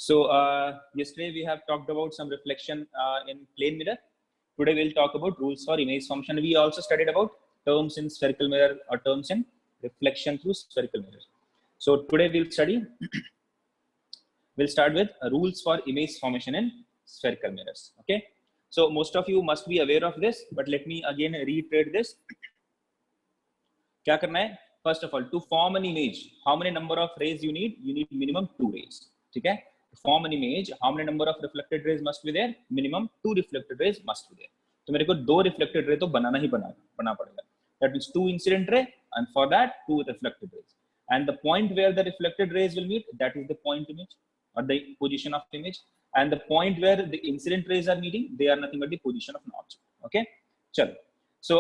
So yesterday we have talked about some reflection in plane mirror. Today we'll talk about rules for image formation. We also studied about terms in spherical mirror or terms in reflection through spherical mirror. So today we'll study, we'll start with rules for image formation in spherical mirrors. Okay. So most of you must be aware of this, but let me again reiterate this. क्या करना है? First of all, to form an image, how many number of rays you need? You need minimum 2 rays. ठीक है? To form an image, how many number of reflected rays must be there? Minimum 2 reflected rays must be there. तो मेरे को 2 reflected ray तो बनाना ही बना पड़ेगा. That means 2 incident ray, and for that 2 reflected rays. And the point where the reflected rays will meet, that is the point image or the position of image. And the point where the incident rays are meeting, they are nothing but the position of an object. Okay? चलो. So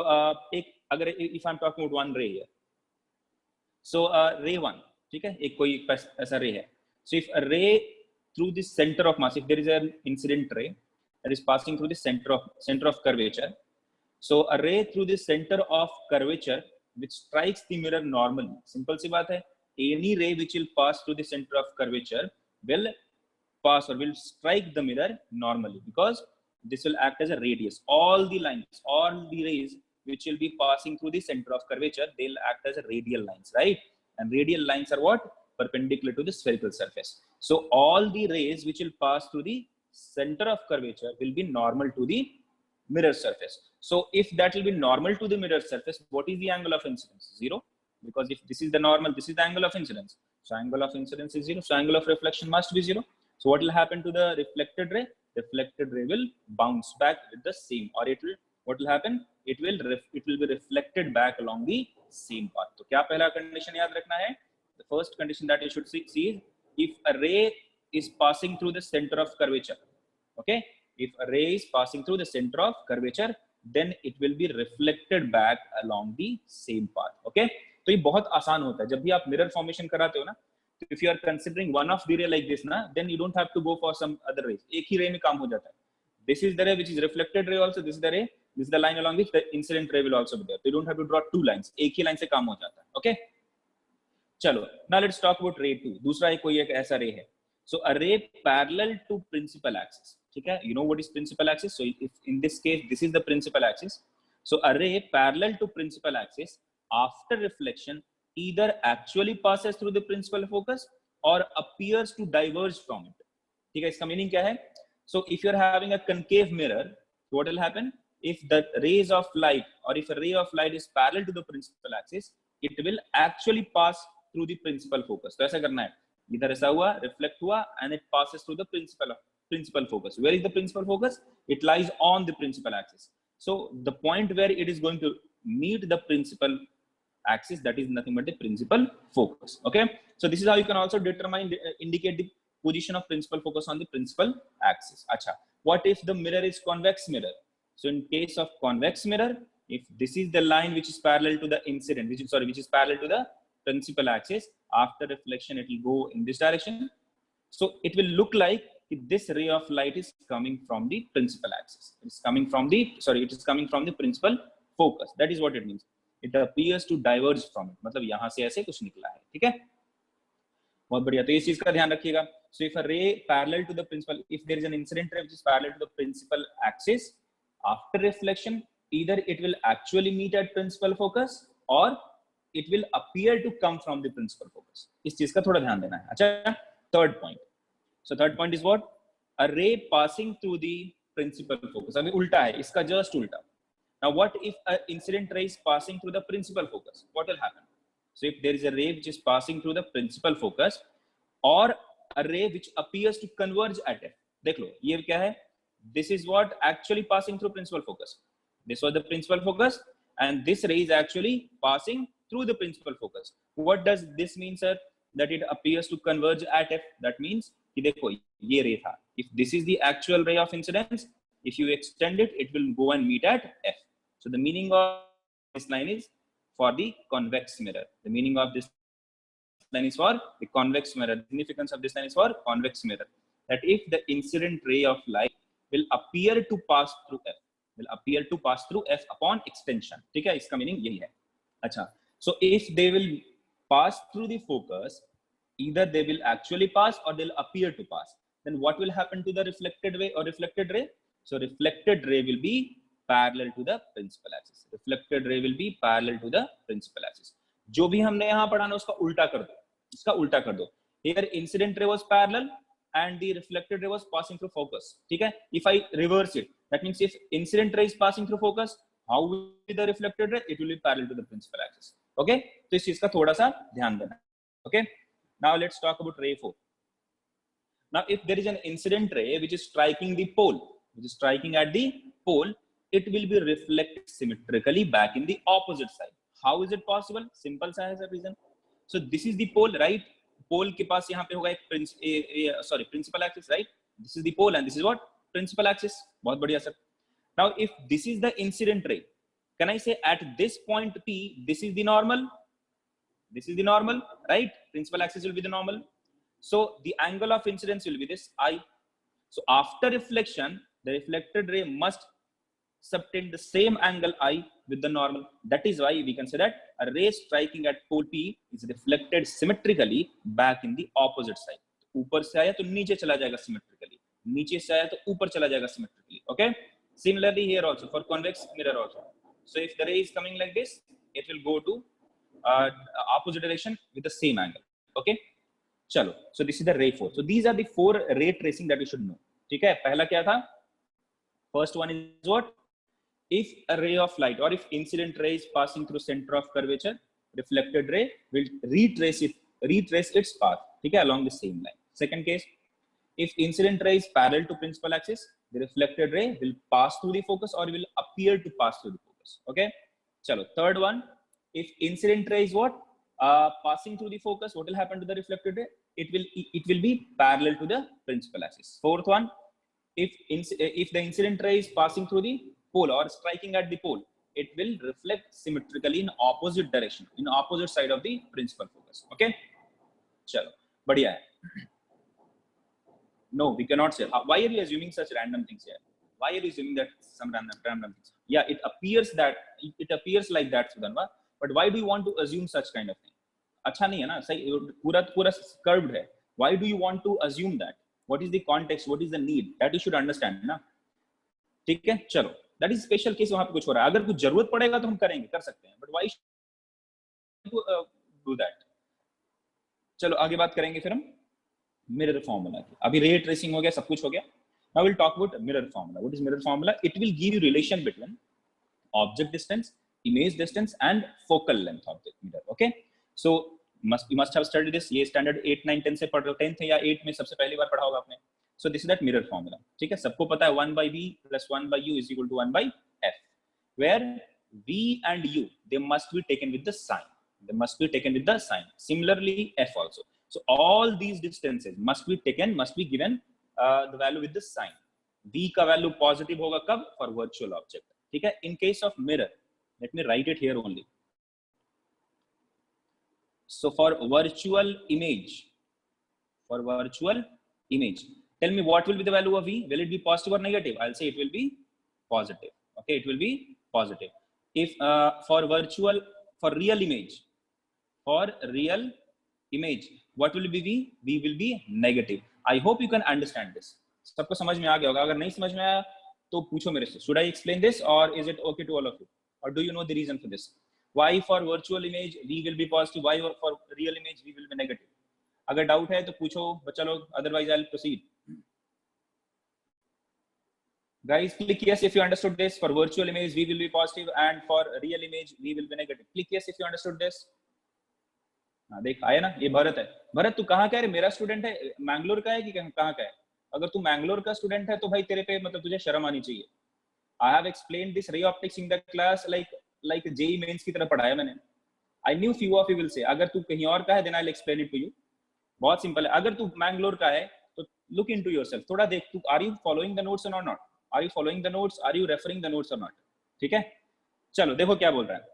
if I'm talking about one ray here. So ray 1, ठीक है, एक कोई ऐसा ray है. So if a ray through the center of mass, if there is an incident ray that is passing through the center of curvature, so a ray through the center of curvature which strikes the mirror normally, simple सी बात है, any ray which will pass through the center of curvature will pass or will strike the mirror normally, because this will act as a radius. All the lines, all the rays which will be passing through the center of curvature, they'll act as a radial lines, right? And radial lines are what? Perpendicular to the spherical surface. So all the rays which will pass through the center of curvature will be normal to the mirror surface. So if that will be normal to the mirror surface, what is the angle of incidence? 0. Because if this is the normal, this is the angle of incidence. So angle of incidence is 0. So angle of reflection must be 0. So what will happen to the reflected ray? Reflected ray will bounce back with the same, or it will, what will happen? It will be reflected back along the same path. So क्या पहला condition याद रखना है? The first condition that you should see is if a ray is passing through the center of curvature. Okay, if a ray is passing through the center of curvature, then it will be reflected back along the same path. Okay, तो ये बहुत आसान होता है जब भी आप mirror formation कराते हो ना. If you are considering one of the ray like this ना, then you don't have to go for some other rays. एक ही ray में काम हो जाता है. This is the ray which is reflected ray also. This is the ray. This is the line along which the incident ray will also be there. So you don't have to draw 2 lines. एक ही line से काम हो जाता है. Okay. चलो. Now let's talk about ray 2. दूसरा एक कोई एक ऐसा ray है. So a ray parallel to principal axis. ठीक है? You know what is principal axis? So if in this case this is the principal axis. So a ray parallel to principal axis after reflection either actually passes through the principal focus or appears to diverge from it. ठीक है? इसका meaning क्या है? So if you're having a concave mirror, what will happen? If the rays of light, or if a ray of light is parallel to the principal axis, it will actually pass through the principal focus. तो ऐसा करना है. इधर ऐसा हुआ, reflect हुआ, and it passes through the principal focus. Where is the principal focus? It lies on the principal axis. So the point where it is going to meet the principal axis, that is nothing but the principal focus. Okay. So this is how you can also determine, indicate the position of principal focus on the principal axis. Acha. What if the mirror is convex mirror? So in case of convex mirror, if this is the line which is parallel to the incident, which is parallel to the principal axis, after reflection it will go in this direction. So it will look like this ray of light is coming from the principal axis. It is coming from the principal focus. That is what it means. It appears to diverge from it. मतलब यहाँ से ऐसे कुछ निकला है. ठीक है? बहुत बढ़िया. तो इस चीज का ध्यान रखिएगा. So if a ray parallel to the principal, if there is an incident ray which is parallel to the principal axis, after reflection, either it will actually meet at principal focus or it will appear to come from the principal focus. इस चीज का थोड़ा ध्यान देना है. अच्छा, third point. So third point is what? A ray passing through the principal focus. अभी उल्टा है, इसका just उल्टा. Now what if an incident ray is passing through the principal focus? What will happen? So if there is a ray which is passing through the principal focus or a ray which appears to converge at F. देख लो, ये क्या है? This is what actually passing through principal focus. This was the principal focus and this ray is actually passing through the principal focus. What does this mean, sir? That it appears to converge at F. That means कि देखो ये ray था. If this is the actual ray of incidence, if you extend it, it will go and meet at F. So the meaning of this line is for the convex mirror. The meaning of this line is for the convex mirror. The significance of this line is for convex mirror. That if the incident ray of light will appear to pass through F, upon extension. ठीक है? इसका meaning यही है. अच्छा. So if they will pass through the focus, either they will actually pass or they'll appear to pass. then what will happen to the reflected ray or reflected ray? So reflected ray will be parallel to the principal axis. Reflected ray will be parallel to the principal axis. जो भी हमने यहाँ पढ़ा ना उसका उल्टा कर दो, इसका उल्टा कर दो. Here incident ray was parallel and the reflected ray was passing through focus. ठीक है? If I reverse it, that means if incident ray is passing through focus, how will be the reflected ray? It will be parallel to the principal axis. Okay? तो इस चीज का थोड़ा सा ध्यान देना. Okay? Now let's talk about ray 4. Now if there is an incident ray which is striking the pole, which is striking at the pole, it will be reflected symmetrically back in the opposite side. How is it possible? Simple सा है sir reason. So this is the pole, right? Pole के पास यहाँ पे होगा एक principal axis, right? This is the pole and this is what? Principal axis. बहुत बढ़िया sir. Now if this is the incident ray, can I say at this point P, this is the normal? This is the normal, right? Principal axis will be the normal. So the angle of incidence will be this I. So after reflection, the reflected ray must subtend the same angle I with the normal. That is why we can say that a ray striking at pole P is reflected symmetrically back in the opposite side. ऊपर से आया तो नीचे चला जाएगा symmetrically. नीचे से आया तो ऊपर चला जाएगा symmetrically. Okay? Similarly here also for convex mirror also. So if the ray is coming like this, it will go to opposite direction with the same angle. Okay? चलो. So this is the ray 4. So these are the 4 ray tracing that you should know. ठीक है? पहला क्या था? First one is what? If a ray of light or if incident ray is passing through center of curvature, reflected ray will retrace its path, ठीक है, along the same line. Second case, if incident ray is parallel to principal axis, the reflected ray will pass through the focus or will appear to pass through the focus. Okay, chalo. Third one, if incident ray is what? Passing through the focus, what will happen to the reflected ray? It will be parallel to the principal axis. Fourth one, if the incident ray is passing through the pole or striking at the pole, it will reflect symmetrically in opposite direction, in opposite side of the principal focus. Okay, chalo, बढ़िया है. No, we cannot say. Why are you assuming such random things here? Why are you assuming that some random things? Yeah, it appears like that, Sudanva. But why do you want to assume such kind of thing? अच्छा नहीं है ना, सही पूरा curved है. Why do you want to assume that? What is the context? What is the need? That you should understand ना. ठीक है, चलो. That is special case वहाँ पे कुछ हो रहा है. अगर कुछ जरूरत पड़ेगा तो हम करेंगे, कर सकते हैं. But why do that? चलो आगे बात करेंगे फिर हम mirror formula की. अभी ray tracing हो गया, सब कुछ हो गया. Now we'll talk about mirror formula. What is mirror formula? It will give you relation between object distance, image distance, and focal length of the mirror. Okay? So you must have studied this. ये standard 8, 9, 10 से पढ़ रहे हो. 10th या 8 में सबसे पहली बार पढ़ा होगा आपने. So this is that mirror formula. ठीक है? सबको पता है 1 by v plus 1 by u is equal to 1 by f. Where v and u, they must be taken with the sign. They must be taken with the sign. Similarly, f also. So all these distances must be taken, must be given the value with the sign. v का value positive होगा कब? For virtual object. ठीक है? In case of mirror, let me write it here only. So for virtual image, tell me what will be the value of v? Will it be positive or negative? I'll say it will be positive. Okay, it will be positive. If for real image, what will be v? V will be negative. I hope you can understand this. सबको समझ में आ गया होगा. अगर नहीं समझ में आया तो पूछो मेरे से. Should I explain this or is it okay to all of you? Or do you know the reason for this? Why for virtual image v will be positive? Why for real image v will be negative? अगर doubt है तो पूछो बच्चा लोग. Otherwise I'll proceed. Guys, click yes if you understood this. For virtual image v will be positive and for real image v will be negative. Click yes if you understood this. हाँ देख आया ना. ये भरत है. भरत तू कहाँ का है? मेरा स्टूडेंट है. मैंगलोर का है कि कहाँ का है? अगर तू मैंगलोर का स्टूडेंट है तो भाई तेरे पे मतलब तुझे शर्म आनी चाहिए. I have explained this ray optics in the class like JEE mains की तरह पढ़ाया मैंने. I knew few of you will say अगर तू कहीं और का है then I'll explain it to you. बहुत सिंपल है. अगर तू मैंगलोर का है तो look into yourself. थोड़ा देख तू are you following the notes or not? Are you following the notes? Are you referring the notes or not? ठीक है. चलो देखो क्या बोल रहा है.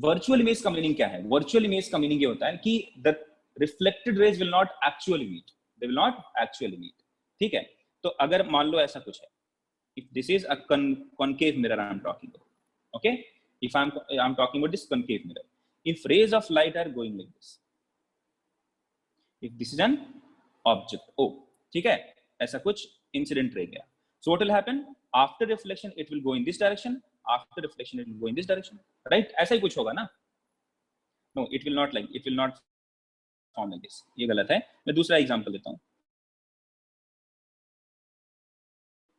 वर्चुअल इमेज का मीनिंग क्या है? वर्चुअल इमेज का मीनिंग ये होता है कि the reflected rays will not actually meet. They will not actually meet. ठीक है. तो अगर मान लो ऐसा कुछ है, if this is a concave mirror I am talking about, okay, if I'm talking about this concave mirror, if rays of light are going like this, if this is an object O, ठीक है, ऐसा कुछ incident रह गया. So what will happen? After reflection, it will go in this direction. After reflection, it will go in this direction. Right? ऐसा ही कुछ होगा ना? No, it will not like, it will not form like this. ये गलत है. मैं दूसरा example देता हूँ.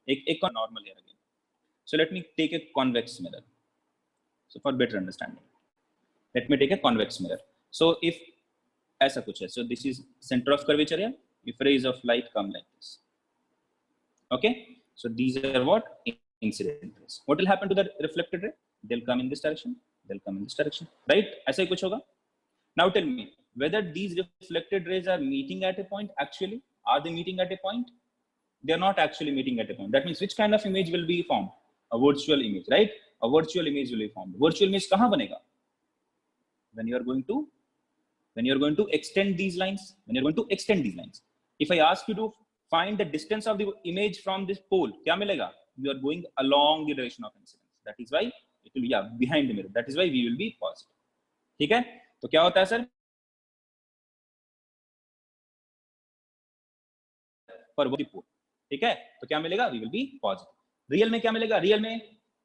एक normal here again. So let me take a convex mirror. So for better understanding, let me take a convex mirror. So if ऐसा कुछ है, so this is center of curvature here. If rays of light come like this, okay. So these are what? Incident rays. What will happen to the reflected ray? They'll come in this direction. They'll come in this direction, right? ऐसा ही कुछ होगा. Now tell me whether these reflected rays are meeting at a point. Actually, are they meeting at a point? They are not actually meeting at a point. That means which kind of image will be formed? A virtual image, right? A virtual image will be formed. Virtual image कहाँ बनेगा? When you are going to extend these lines. When you are going to extend these lines. If I ask you to find the distance of the image from this pole, क्या मिलेगा? You are going along the direction of incidence. That is why it will be behind the mirror. That is why we will be positive. ठीक है? तो क्या होता है sir? For the pole. ठीक है? तो क्या मिलेगा? We will be positive. Real में क्या मिलेगा? Real में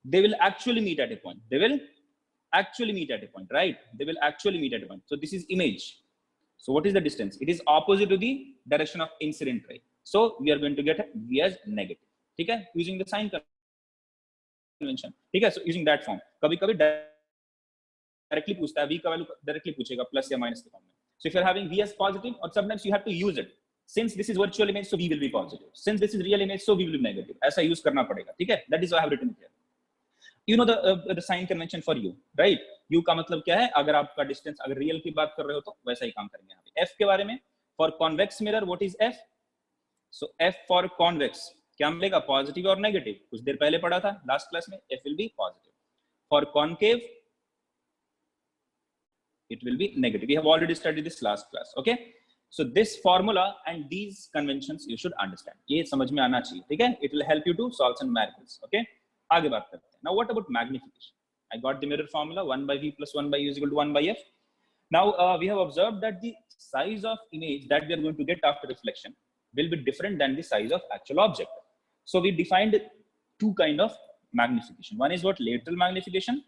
they will actually meet at a point. They will actually meet at a point, right? They will actually meet at a point. So this is image. So what is the distance? It is opposite to the direction of incident ray. So we are going to get V as negative. ठीक है? Using the sign convention. ठीक है? So using that form. कभी-कभी directly पूछता है, V का value directly पूछेगा plus या minus के form में. So if you are having V as positive, or sometimes you have to use it. Since this is virtual image, so V will be positive. Since this is real image, so V will be negative. ऐसा use करना पड़ेगा. ठीक है? That is why I have written it here. You know the sign convention for U, right? U का मतलब क्या है? अगर आपका distance अगर real की बात कर रहे हो तो वैसा ही काम करेंगे यहाँ पे. F के बारे में, for convex mirror, what is F? So F for convex क्या मिलेगा? Positive और negative. कुछ देर पहले पढ़ा था last class में. F will be positive. For concave, it will be negative. We have already studied this last class. Okay? So this formula and these conventions you should understand. ये समझ में आना चाहिए. ठीक है? It will help you to solve some miracles. Okay? आगे बात करते हैं. Now what about magnification? I got the mirror formula 1 by V plus 1 by U is equal to 1 by F. Now we have observed that the size of image that we are going to get after reflection will be different than the size of actual object. So we defined two kind of magnification. One is what? Lateral magnification.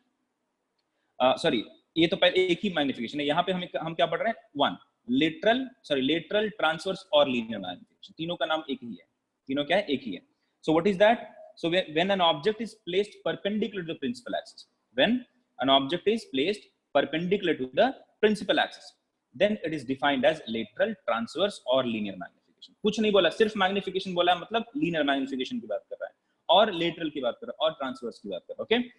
Sorry, ये तो पहले एक ही magnification है. यहाँ पे हम क्या पढ़ रहे हैं? One. Lateral, transverse और linear magnification. तीनों का नाम एक ही है. तीनों क्या है? एक ही है. So what is that? So when an object is placed perpendicular to the principal axis, when an object is placed perpendicular to the principal axis, then it is defined as lateral, transverse or linear magnification. कुछ नहीं बोला, सिर्फ magnification बोला, मतलब linear magnification की बात कर रहा है, और lateral की बात कर रहा है, और transverse की बात कर रहा है. Okay.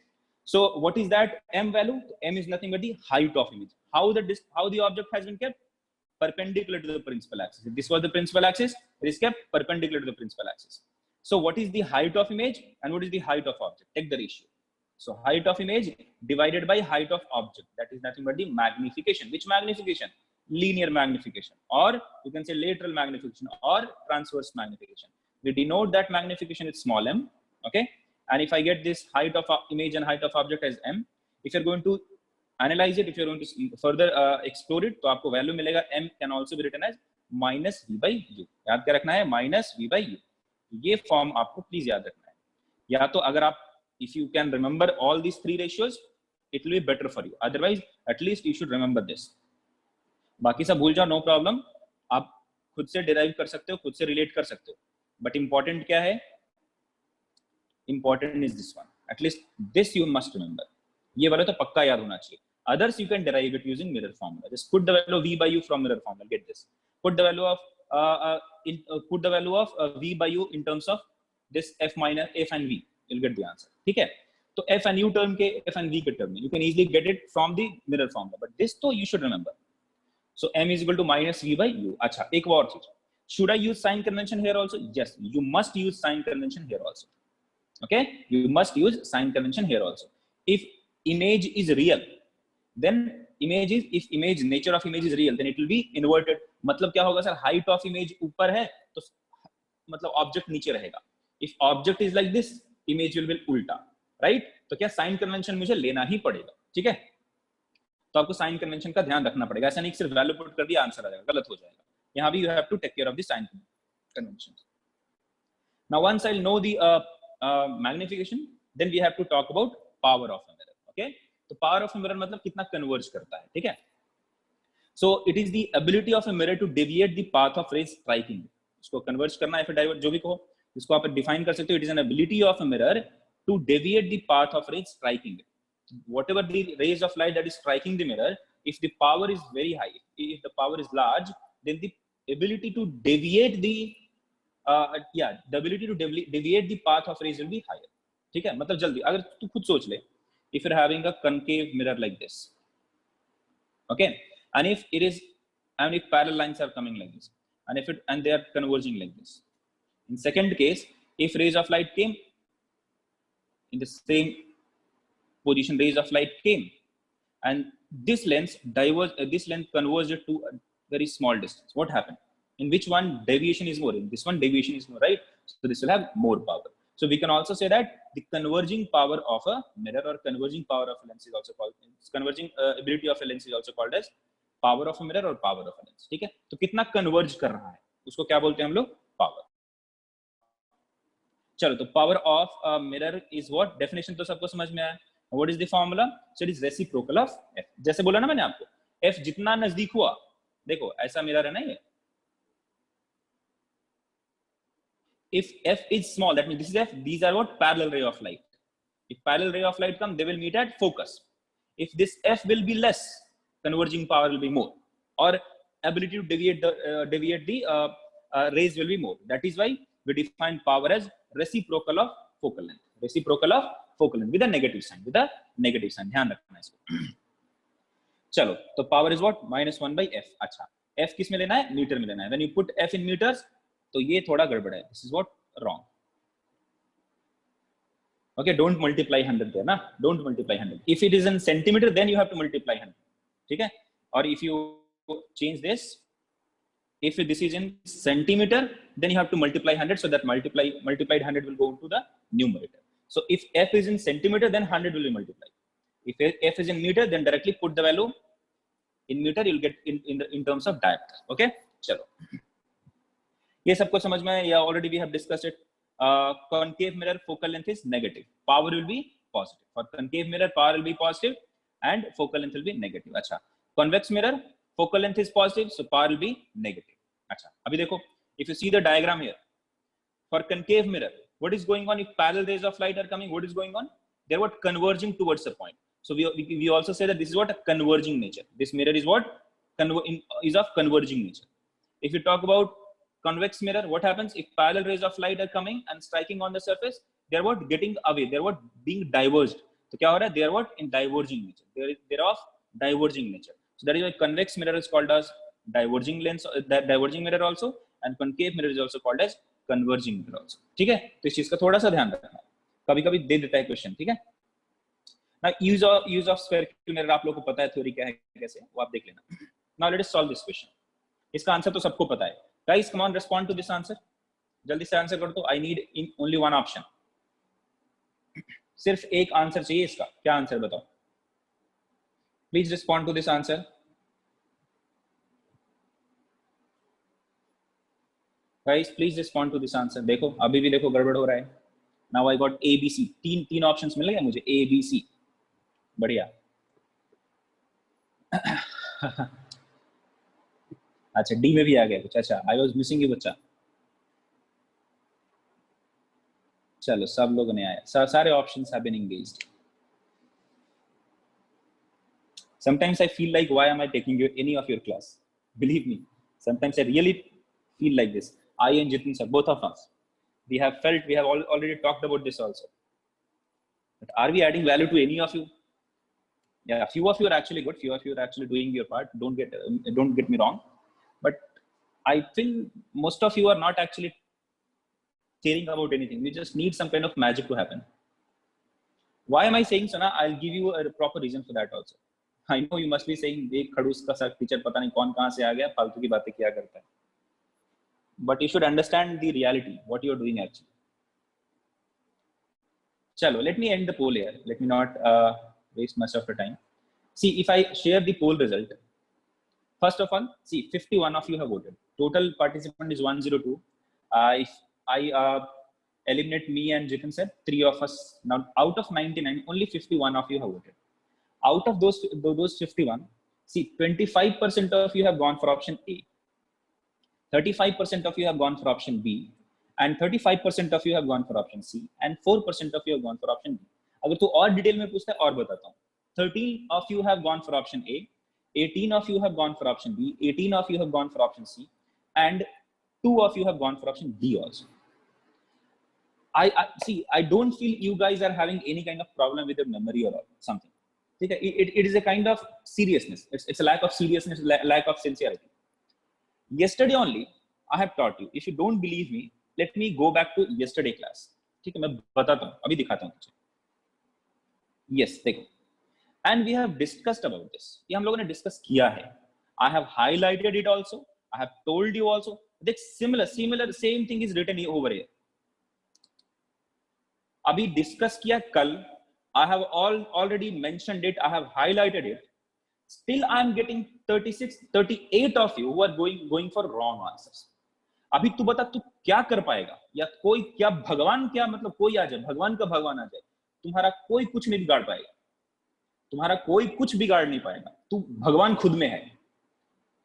So what is that M value? M is nothing but the height of image. How the object has been kept perpendicular to the principal axis. If this was the principal axis, it is kept perpendicular to the principal axis. So what is the height of image and what is the height of object? Take the ratio. So height of image divided by height of object. That is nothing but the magnification. Which magnification? Linear magnification, or you can say lateral magnification or transverse magnification. We denote that magnification with small m. Okay. And if I get this height of image and height of object as m, if you're going to analyze it, if you're going to further explore it, तो आपको value मिलेगा m can also be written as minus v by u. याद क्या रखना है? Minus v by u. ये form आपको please याद रखना है. या तो अगर आप if you can remember all these three ratios, it will be better for you. Otherwise, at least you should remember this. बाकी सब भूल जाओ, no problem. आप खुद से derive कर सकते हो, खुद से relate कर सकते हो. But important क्या है? Important is this one. At least this you must remember. ये वाला तो पक्का याद होना चाहिए. Others you can derive it using mirror formula. Just put the value of v by u from mirror formula. Get this. Put the value of v by u in terms of this f minus f and v. You'll get the answer. ठीक है? तो f and u term के f and v के term में you can easily get it from the mirror formula. But this तो you should remember. So m is equal to minus v by u. अच्छा, एक और चीज. Should I use sign convention here also? Yes, you must use sign convention here also. Okay, you must use sign convention here also. If image is real, then if image nature of image is real, then it will be inverted. मतलब क्या होगा sir? height of image ऊपर है तो मतलब object नीचे रहेगा. If object is like this, image will be उल्टा, right? तो क्या sign convention मुझे लेना ही पड़ेगा. ठीक है? तो आपको sign convention का ध्यान रखना पड़ेगा. ऐसा नहीं कि सिर्फ value put कर दिया आंसर आ जाएगा, गलत हो जाएगा. यहाँ भी you have to take care of the sign conventions. Now once I'll know the magnification, then we have to talk about power of a mirror. Okay, तो power of a mirror मतलब कितना converge करता है, ठीक है? So it is the ability of a mirror to deviate the path of rays striking. उसको converge करना या फिर divert जो भी कहो, इसको आप define कर सकते हो. It is an ability of a mirror to deviate the path of rays striking. Whatever the rays of light that is striking the mirror, if the power is very high, if the power is large, then the ability to deviate the the ability to deviate the path of rays will be higher. ठीक है, मतलब जल्दी अगर तू खुद सोच ले, if you're having a concave mirror like this, okay, and if it is, and if parallel lines are coming like this, and if it and they are converging like this, in second case, if rays of light came in the same position, rays of light came, and this lens converged to a very small distance, what happened? In which one deviation is more? In this one deviation is more, right? So this will have more power. So we can also say that the converging power of a mirror or converging power of a lens is also called, converging ability of a lens is also called as power of a mirror or power of a lens. ठीक है, तो कितना converge कर रहा है उसको क्या बोलते हैं हम लोग? Power. चलो, तो power of a mirror is what? Definition तो सबको समझ में आया. What is the formula? So it is reciprocal of f. जैसे बोला ना मैंने आपको, f जितना नजदीक हुआ, देखो ऐसा मिरर है ना ये, if f is small, that means this is f, these are what? Parallel ray of light. If parallel ray of light come, they will meet at focus. If this f will be less, converging power will be more, or ability to deviate the rays will be more. That is why we define power as reciprocal of focal length. Reciprocal of focal length with a negative sign. With a negative sign. ध्यान रखना इसको. चलो, तो power is what? -1 by f. अच्छा, f किस में लेना है? मीटर में लेना है. When you put f in meters, तो ये थोड़ा गड़बड़ है. This is what? Wrong. Okay, don't multiply 100 there, ना? Don't multiply 100. If it is in centimeter, then you have to multiply 100. ठीक है? Or if you change this, if this is in centimeter, then you have to multiply 100, so that multiplied 100 will go into the numerator. So if f is in centimeter, then 100 will be multiplied. If f is in meter, then directly put the value in meter. You'll get in terms of diameter. Okay, चलो. ये सबको समझ में या already we have discussed it. Concave mirror focal length is negative. Power will be positive. For concave mirror, power will be positive and focal length will be negative. अच्छा, convex mirror focal length is positive, so power will be negative. अच्छा, अभी देखो, if you see the diagram here, for concave mirror, what is going on if parallel rays of light are coming? What is going on? They're what? Converging towards a point. So we also say that this is what? A converging nature. This mirror is what? Is of converging nature. If you talk about convex mirror, what happens if parallel rays of light are coming and striking on the surface? They're what? Getting away. They're what? Being diverged. So क्या हो रहा है? They're what? In diverging nature. They're of diverging nature. So that is why convex mirror is called as diverging lens, diverging mirror also, and concave mirror is also called as converging mirror also. ठीक है, तो इस चीज का थोड़ा सा ध्यान रखना, कभी-कभी दे देता है क्वेश्चन. ठीक है, now use of spherical mirror आप लोगों को पता है थ्योरी क्या है कैसे, वो आप देख लेना. Now let us solve this question. इसका आंसर तो सबको पता है. Guys, come on, respond to this answer. जल्दी से आंसर कर दो. I need in only one option. सिर्फ एक आंसर चाहिए इसका. क्या आंसर बताओ? Please respond to this answer. Guys, please respond to this answer. देखो, अभी भी देखो गड़बड़ हो रहा है. Now I got A, B, C. तीन ऑप्शंस मिल गए मुझे. A, B, C. बढ़िया. अच्छा, डी में भी आ गया कुछ. अच्छा, आई वॉज मिसिंग यू बच्चा. चलो, सब लोगों ने आया. सारे options have been engaged. Sometimes I feel like, why am I taking any of your class? Believe me, sometimes I really feel like this. I and Jitin sir, both of us, we have already talked about this also. But are we adding value to any of you? Yeah, a few of you are actually good. Few of you are actually doing your part. Don't get me wrong. But I feel most of you are not actually caring about anything. We just need some kind of magic to happen. Why am I saying so? Now I'll give you a proper reason for that also. I know you must be saying, देख खड़ूस का सा teacher पता नहीं कौन कहाँ से आ गया, फालतू की बातें किया करता है. But you should understand the reality, what you are doing actually. चलो, let me end the poll here. Let me not waste much of your time. See, if I share the poll result, first of all, see, 51 of you have voted. Total participant is 102. If I eliminate me and Jitin sir, 3 of us, now out of 99 only 51 of you have voted. Out of those 51, see, 25% of you have gone for option A, 35% of you have gone for option B, and 35% of you have gone for option C, and 4% of you have gone for option D. अगर तो और detail में पूछता है और बताता हूँ. 13 of you have gone for option A, 18 of you have gone for option B, 18 of you have gone for option C, and 2 of you have gone for option D also. I see, I don't feel you guys are having any kind of problem with your memory or something. It is a kind of seriousness. It's a lack of seriousness, lack of sincerity. Yesterday only, I have taught you. If you don't believe me, let me go back to yesterday class. ठीक है, मैं बताता हूँ, अभी दिखाता हूँ तुझे. Yes, देखो. And we have discussed about this. ये हम लोगों ने discuss किया है. I have highlighted it also. I have told you also. That similar, same thing is written over here. अभी discuss किया कल. I have already mentioned it. I have highlighted it. Still, I am getting 36, 38 of you who are going for wrong answers. अभी तू बता, तू क्या कर पाएगा? या कोई क्या भगवान, क्या मतलब कोई आ जाए, भगवान का भगवान आ जाए, तुम्हारा कोई कुछ नहीं बिगाड़ पाएगा. तुम्हारा कोई कुछ बिगाड़ नहीं पाएगा. तू भगवान खुद में है.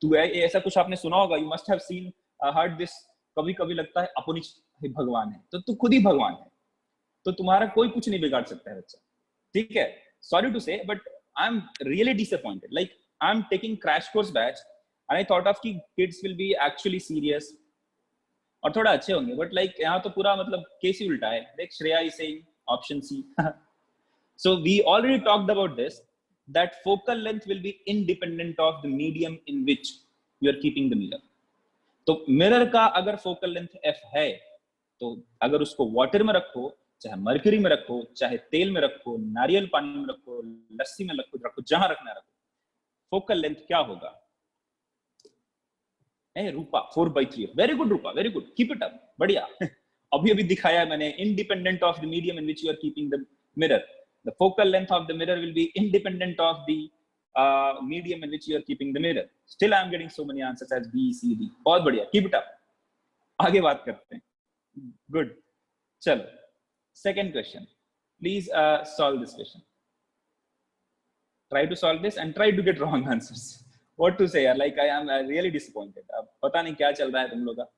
तू ऐसा कुछ आपने सुना होगा. You must have seen heard this. कभी कभी लगता है अपनी भगवान है, तो तू खुद ही भगवान है. तो तुम्हारा कोई कुछ नहीं बिगाड़ सकता है बच्चा. ठीक है. Sorry to say, but I am really disappointed. Like I am taking crash course batch and I thought of कि kids will be actually serious और थोड़ा अच्छे होंगे. बट लाइक यहाँ तो पूरा मतलब केस ही उल्टा है. देख, Shreya is saying option C. So we already talked about this, that focal length will be independent of the medium in which you are keeping the mirror. तो मिरर का अगर फोकल लेंथ f है, तो अगर उसको वाटर में रखो, चाहे मर्क्यूरी में रखो, चाहे तेल में रखो, नारियल पानी में रखो, लस्सी में रखो, जहां रखना रखो, फोकल लेंथ क्या होगा? Rupa 4/3. Very good Rupa, very good, keep it up, बढ़िया. अभी दिखाया मैंने, independent of the medium in which you are keeping the mirror. The focal length of the mirror will be independent of the medium in which you are keeping the mirror. Still, I am getting so many answers as B, C, D. बहुत बढ़िया, keep it up. आगे बात करते हैं. Good. चलो. Second question. Please solve this question. Try to solve this and try to get wrong answers. What to say? Like I am really disappointed. अब पता नहीं क्या चल रहा है तुम लोग का.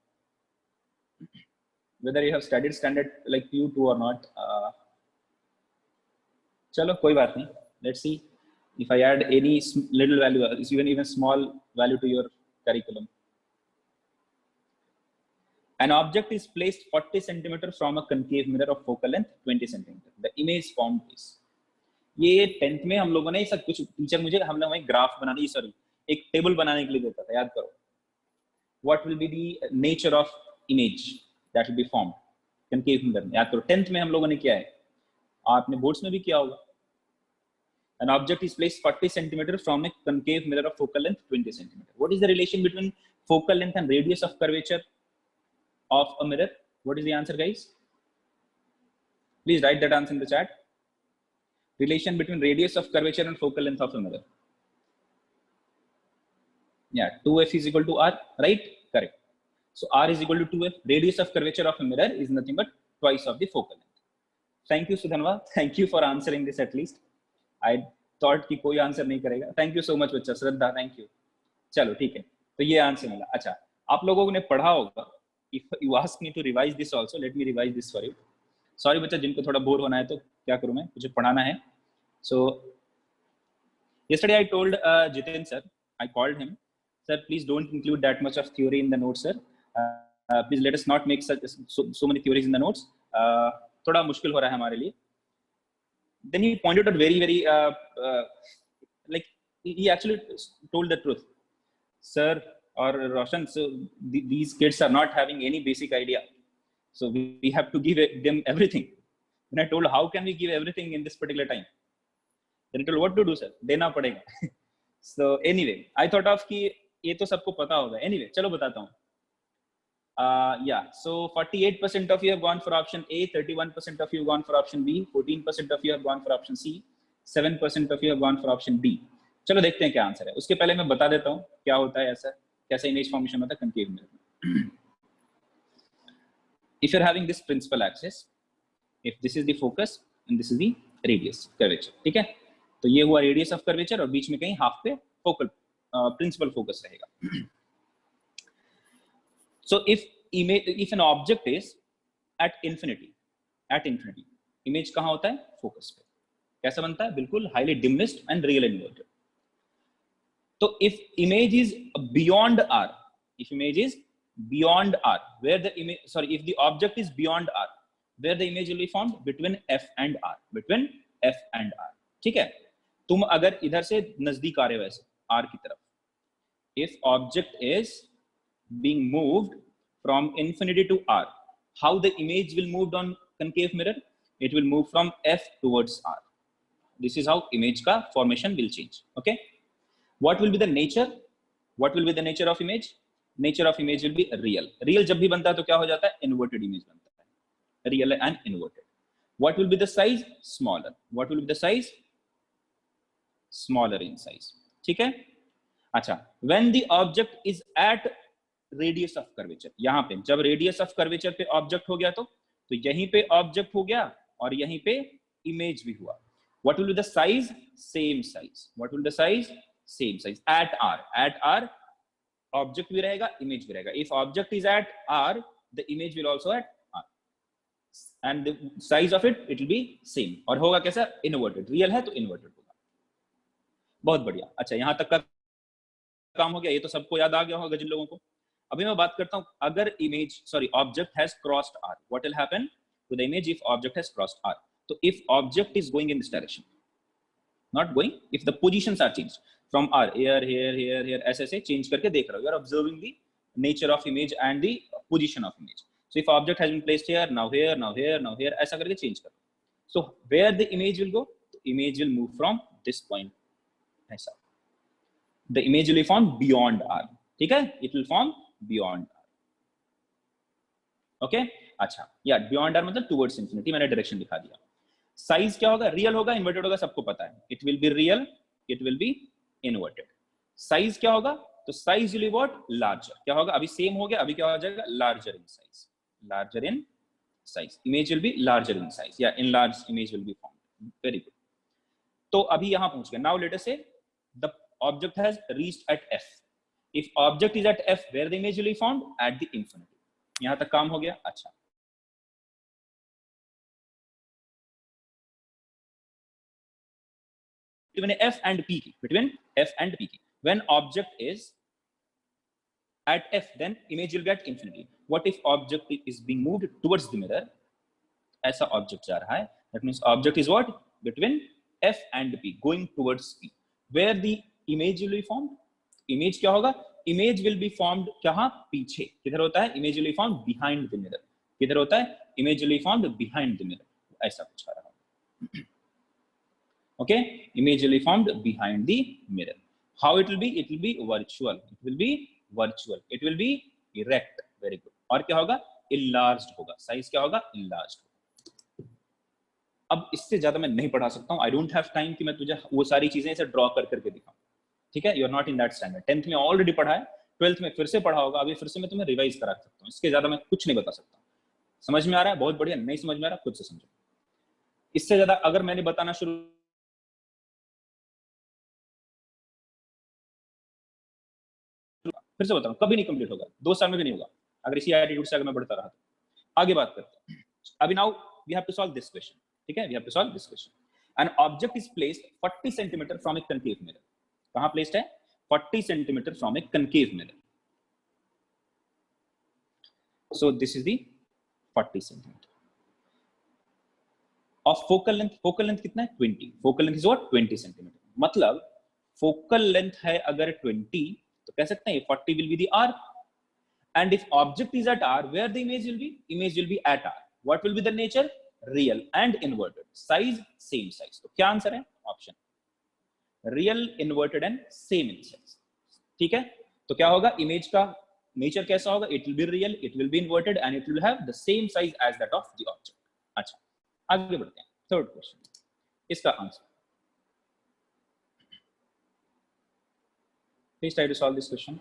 Whether you have studied standard like Q2 or not. चलो कोई बात नहीं. Let's see if I add any little value, even small value to your curriculum. An object is placed 40 centimeter from a concave mirror of focal length 20 centimeter. The image formed is. ये 10th में हम लोगों ने सब कुछ, teacher मुझे हम लोग वहीं ग्राफ बनाने, सॉरी एक टेबल बनाने के लिए देता था, याद करो. What will be the nature of image that will be formed concave mirror? याद करो, 10th में हम लोगों ने किया है, आपने बोर्ड्स में भी किया होगा. An object is placed 40 centimeter from a concave mirror of focal length 20 centimeter. What is the relation between focal length and radius of curvature of a mirror? What is the answer, guys? Please write that answer in the chat. Relation between radius of curvature and focal length of a mirror. Yeah, 2f is equal to r, right? Correct. So r is equal to 2f. Radius of curvature of a mirror is nothing but twice of the focal length. Thank you, Sudhanva. Thank you for answering this at least. I thought कि कोई answer नहीं करेगा. Thank you so much बच्चा. श्रद्धा, thank you. चलो ठीक है, तो ये आंसर मिला. अच्छा, आप लोगों ने पढ़ा होगा. If you ask me to revise this also, let me revise this for you. Sorry बच्चा, जिनको थोड़ा बोर होना है तो क्या करूँ मैं, मुझे पढ़ाना है. So yesterday I told Jitin sir, I called him, sir, please don't include that much of theory in the notes, sir. Please let us not make so many theories in the notes. थोड़ा मुश्किल हो रहा है हमारे लिए. Then he pointed out very like he actually told the truth, sir or Roshan. So these kids are not having any basic idea, so we have to give them everything. And I told, how can we give everything in this particular time? Then he told, what to do, sir? देना पड़ेगा. So anyway, I thought of कि ये तो सबको पता होगा. Anyway, चलो बताता हूँ. Yeah, so 48% of you have gone for option A, 31% of you have gone for option B, 14% of you have gone for option C, 7% of you have gone for option D. चलो देखते हैं क्या answer है. उसके पहले मैं बता देता हूँ क्या होता है, ऐसा कैसा इमेज फॉर्मेशन होता है कंकेव मिरर में. if you're having this principal axis, if this is the focus and this is the radius curvature, ठीक है, तो ये हुआ radius of curvature और बीच में कहीं हाफ पे focal principal focus रहेगा. So if an object is at infinity, image कहाँ होता है? Focus पे. कैसा बनता है? बिल्कुल highly diminished and real inverted. तो if image is beyond R, if the object is beyond R, where the image will be formed? Between F and R. ठीक है? तुम अगर इधर से नजदीक आ रहे हो वैसे R की तरफ, if object is being moved from infinity to R, how the image will move on concave mirror? It will move from F towards R. This is how image का formation will change. Okay? What will be the nature? What will be the nature of image? Nature of image will be real. Real जब भी बनता है तो क्या हो जाता है? Inverted image बनता है. Real and inverted. What will be the size? Smaller. What will be the size? Smaller in size. ठीक है? अच्छा. When the object is at radius of curvature, यहाँ पे जब radius of curvature पे object हो गया तो यहीं पे object हो गया और यहीं पे image भी हुआ. What will be the size? Same size. What will be the size? Same size. At R, object भी रहेगा, image भी रहेगा. If object is at R, the image will also at R, and the size of it will be same. और होगा कैसा? Inverted. Real है तो inverted होगा. बहुत बढ़िया. अच्छा, यहाँ तक का काम हो गया. ये तो सबको याद आ गया होगा जिन लोगों को. अभी मैं बात करता हूँ, अगर object has crossed R, what will happen to the image if object has crossed R? So if object is going in this direction, not going, if the positions are changed from R, here, ऐसे change करके देख रहा हो, you are observing the nature of image and the position of image. So if object has been placed here, now here, ऐसा करके change करो. So where the image will go? The image will move from this point, ऐसा. The image will be formed beyond R. ठीक है? It will form beyond R. Okay? अच्छा, yeah, beyond R मतलब towards infinity. मैंने direction दिखा दिया. Size क्या होगा? Real होगा, inverted होगा, सबको पता है. It will be real, it will be inverted. Size क्या होगा? तो size will be what? Larger. क्या होगा? अभी same हो गया, अभी क्या हो जाएगा? Larger in size. Larger in size. Image will be larger in size. Yeah, enlarged image will be formed. Very good. तो अभी यहाँ पहुंच गए. Now let us say the object has reached at F. If object is at F, where the image will be formed? At the infinity. यहाँ तक काम हो गया. अच्छा. Between F and P key. Between F and P key. When object is at F, then image will get infinity. What if object is being moved towards the mirror? ऐसा object जा रहा है. That means object is what? Between F and P, going towards P. Where the image will be formed? Image क्या होगा? Image will be formed कहाँ? पीछे. किधर होता है? Image will be formed behind the mirror. किधर होता है? Image will be formed behind the mirror. ऐसा कुछ आ रहा है. Okay, image will be formed behind the mirror. How it will be? It will be virtual. It will be virtual. It will be erect. Very good. और क्या होगा? Enlarged होगा. Size क्या होगा? Enlarged होगा. अब इससे ज्यादा मैं नहीं पढ़ा सकता हूँ. I don't have time कि मैं तुझे वो सारी चीजें ऐसे ड्रॉ कर करके दिखाऊं. ठीक है? You are not in that standard. 10th में ऑलरेडी पढ़ा है, 12th में फिर से पढ़ा होगा. अभी फिर से मैं तुम्हें रिवाइज करा सकता हूँ. इसके ज्यादा मैं कुछ नहीं बता सकता. समझ में आ रहा है? बहुत बढ़िया. नहीं समझ में आ रहा, खुद से समझो. इससे ज्यादा अगर मैंने बताना शुरू फिर से बताऊं, कभी नहीं कंप्लीट होगा. 2 साल में भी नहीं होगा अगर इसी एटीट्यूड से अगर मैं बढ़ता रहा तो. आगे बात करते हैं. अभी now we have to solve this question. ठीक है? We have to solve this question. An object is placed 40 centimetre from a concave mirror. कहां प्लेस्ड है? 40 centimetre from a concave mirror. So this is the 40 centimetre of focal length. Focal length कितना है? 20. Focal length is what? 20 centimetre. मतलब focal length है अगर 20, तो कह सकते हैं 40 will be the R. And if object is at R, where the image will be? Image will be at R. What will be the nature? Real and inverted. Size, same size. तो क्या answer है? Option real, inverted and same in size. ठीक है? तो क्या होगा? Image का nature कैसा होगा? It will be real, it will be inverted and it will have the same size as that of the object. अच्छा, आगे बढ़ते हैं. थर्ड क्वेश्चन, इसका answer. Please try to solve this question.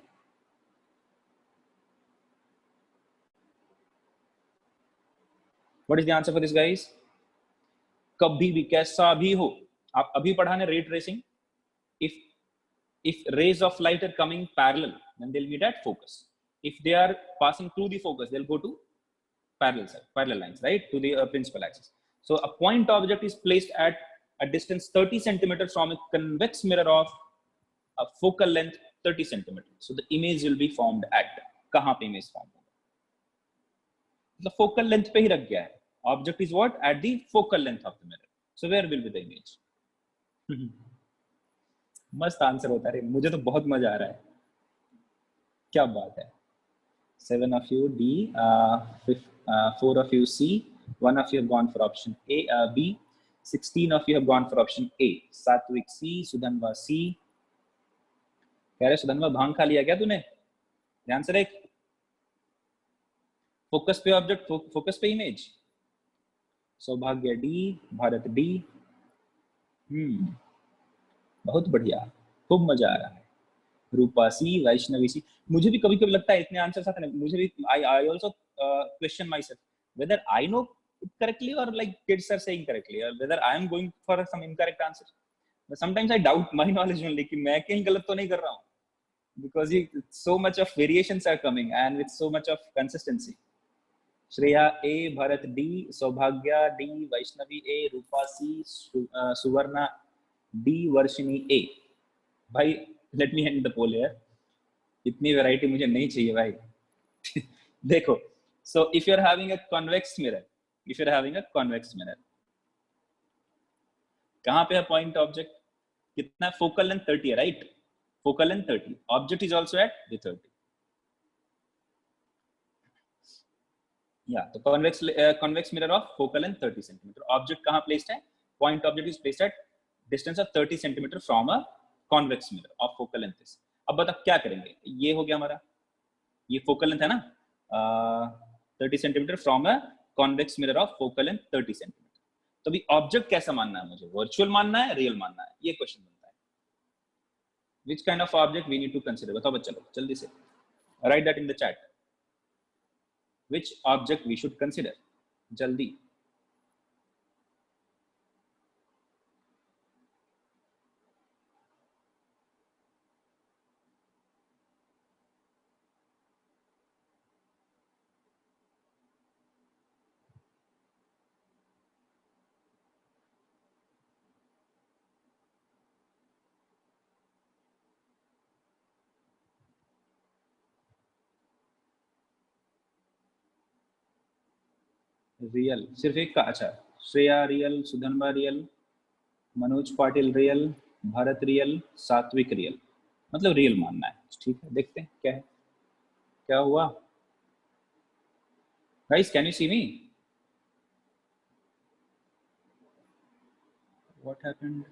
What is the answer for this guys? कभी भी कैसा भी हो, आप अभी पढ़ा ना ray tracing, if rays of light are coming parallel, then they'll meet at focus. If they are passing through the focus, they'll go to parallel lines, right, to the principal axis. So a point object is placed at a distance 30 centimeters from a convex mirror of a focal length 30 centimeters. So the image will be formed at, कहाँ पे image form होगा? The focal length पे ही रख गया है. Object is what? At the focal length of the mirror. So where will be the image? मस्त answer होता है, मुझे तो बहुत मजा आ रहा है, क्या बात है. 7 of you D, 4 of you C, 1 of you have gone for option A, B, 16 of you have gone for option A. सात्विक C, सुधनवा C. कह रहे सुधनवा भांग खा लिया क्या तूने? ध्यान से देख, फोकस पे ऑब्जेक्ट, फोकस पे इमेज. सौभाग्य D, भारत D. बहुत बढ़िया, खूब मजा आ रहा है. रूपा सी, वैष्णवी सी. मुझे भी कभी कभी लगता है इतने आंसर आते हैं, मुझे भी I also question my self whether I know it correctly or like kids are saying correctly, or whether I am going for some incorrect answer. But sometimes I doubt my knowledge only कि मैं कहीं गलत तो नहीं कर रहा हूँ, because so much of variations are coming and with so much of consistency. Shreya A, Bharat D, Saubhagya D, Vaishnavi A, Rupa C, Suvarna D, Varshini A. भाई let me end the poll here, इतनी वैरायटी मुझे नहीं चाहिए भाई. देखो, so if you are having a convex mirror, कहाँ पे है पॉइंट ऑब्जेक्ट? कितना? फोकल लेंथ 30 है, right? Focal length 30, object is also at the 30. या तो convex mirror of focal length 30 centimetre. Object कहाँ प्लेस्ड है? Point object is placed at distance of 30 centimetre from a convex mirror of focal length. अब बता क्या करेंगे? ये हो गया हमारा, ये फोकल लेंथ है ना, 30 centimetre from a convex mirror of focal length 30 centimetre. तो अभी ऑब्जेक्ट कैसा मानना है मुझे? वर्चुअल मानना है, रियल मानना है? ये क्वेश्चन बनता है. Which kind of object we need to consider? बताओ बच्चा लोग जल्दी से, right that in the chat. Which object we should consider? जल्दी. रियल सिर्फ एक का? अच्छा, Shreya real, Sudhanva real, Manoj Patil real, Bharat real, Satvik real. मतलब रियल मानना है. ठीक है, देखते हैं क्या है, क्या हुआ. Guys can you see me? What happened?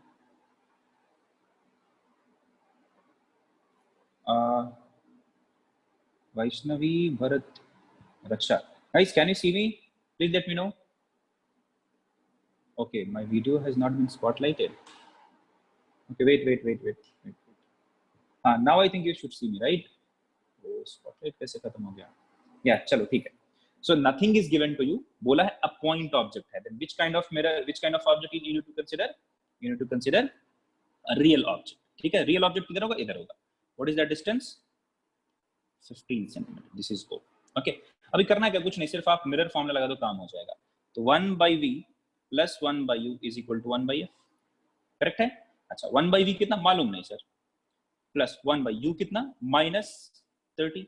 Vaishnavi, Bharat, Raksha. Guys, can you see me? Please let me know. Okay, my video has not been spotlighted. Okay, wait. Now I think you should see me, right? Oh, spotlight कैसे खत्म हो गया? Yeah, चलो ठीक है. So nothing is given to you. बोला है a point object है. Then which kind of mirror, which kind of object you need to consider? You need to consider a real object. ठीक है, real object किधर होगा? इधर होगा. What is that distance? 15 centimetre. This is O. Okay, अभी करना है क्या? कुछ नहीं, सिर्फ आप मिरर फॉर्मूला लगा दो, काम हो जाएगा. तो 1/v plus 1/u is equal to 1/f. Correct है? अच्छा, 1/v कितना मालूम नहीं सर, प्लस 1/u कितना, -30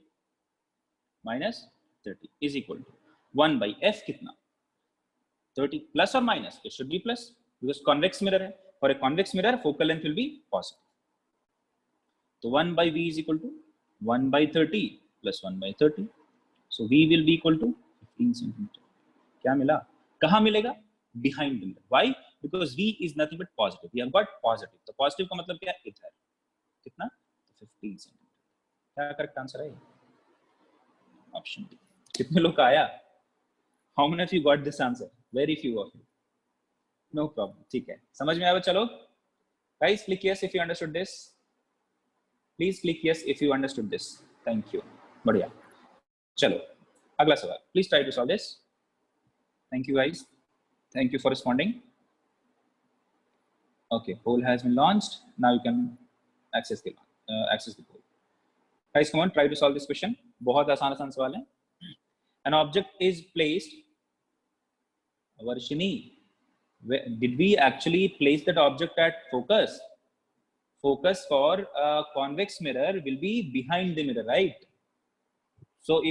इज इक्वल टू 1/f कितना, 30 प्लस और minus. It should be plus because convex mirror है. For a convex mirror focal length will be positive. तो 1/v is equal to 1/30 plus 1/30. So V will be equal to 15 centimeter. क्या मिला? कहाँ मिलेगा? Behind the mirror. Why? Because V is nothing but positive. We have got positive. तो positive का मतलब क्या है? इधर. कितना? 15 centimeter. क्या करेक्ट आंसर है? Option D. कितने लोग का आया? How many of you got this answer? Very few of you. No problem. ठीक है. समझ में आया बच्चा लोग? Guys, click yes if you understood this. Please click yes if you understood this. Thank you. बढ़िया. चलो अगला सवाल. Please try to solve this. Thank you guys. Thank you for responding. Okay, poll has been launched. Now you can access the poll. Guys, come on, try to solve this question. बहुत आसान सवाल है. An object is placed. Varshini, did we actually place that object at focus? Focus for a convex mirror will be behind the mirror, right? So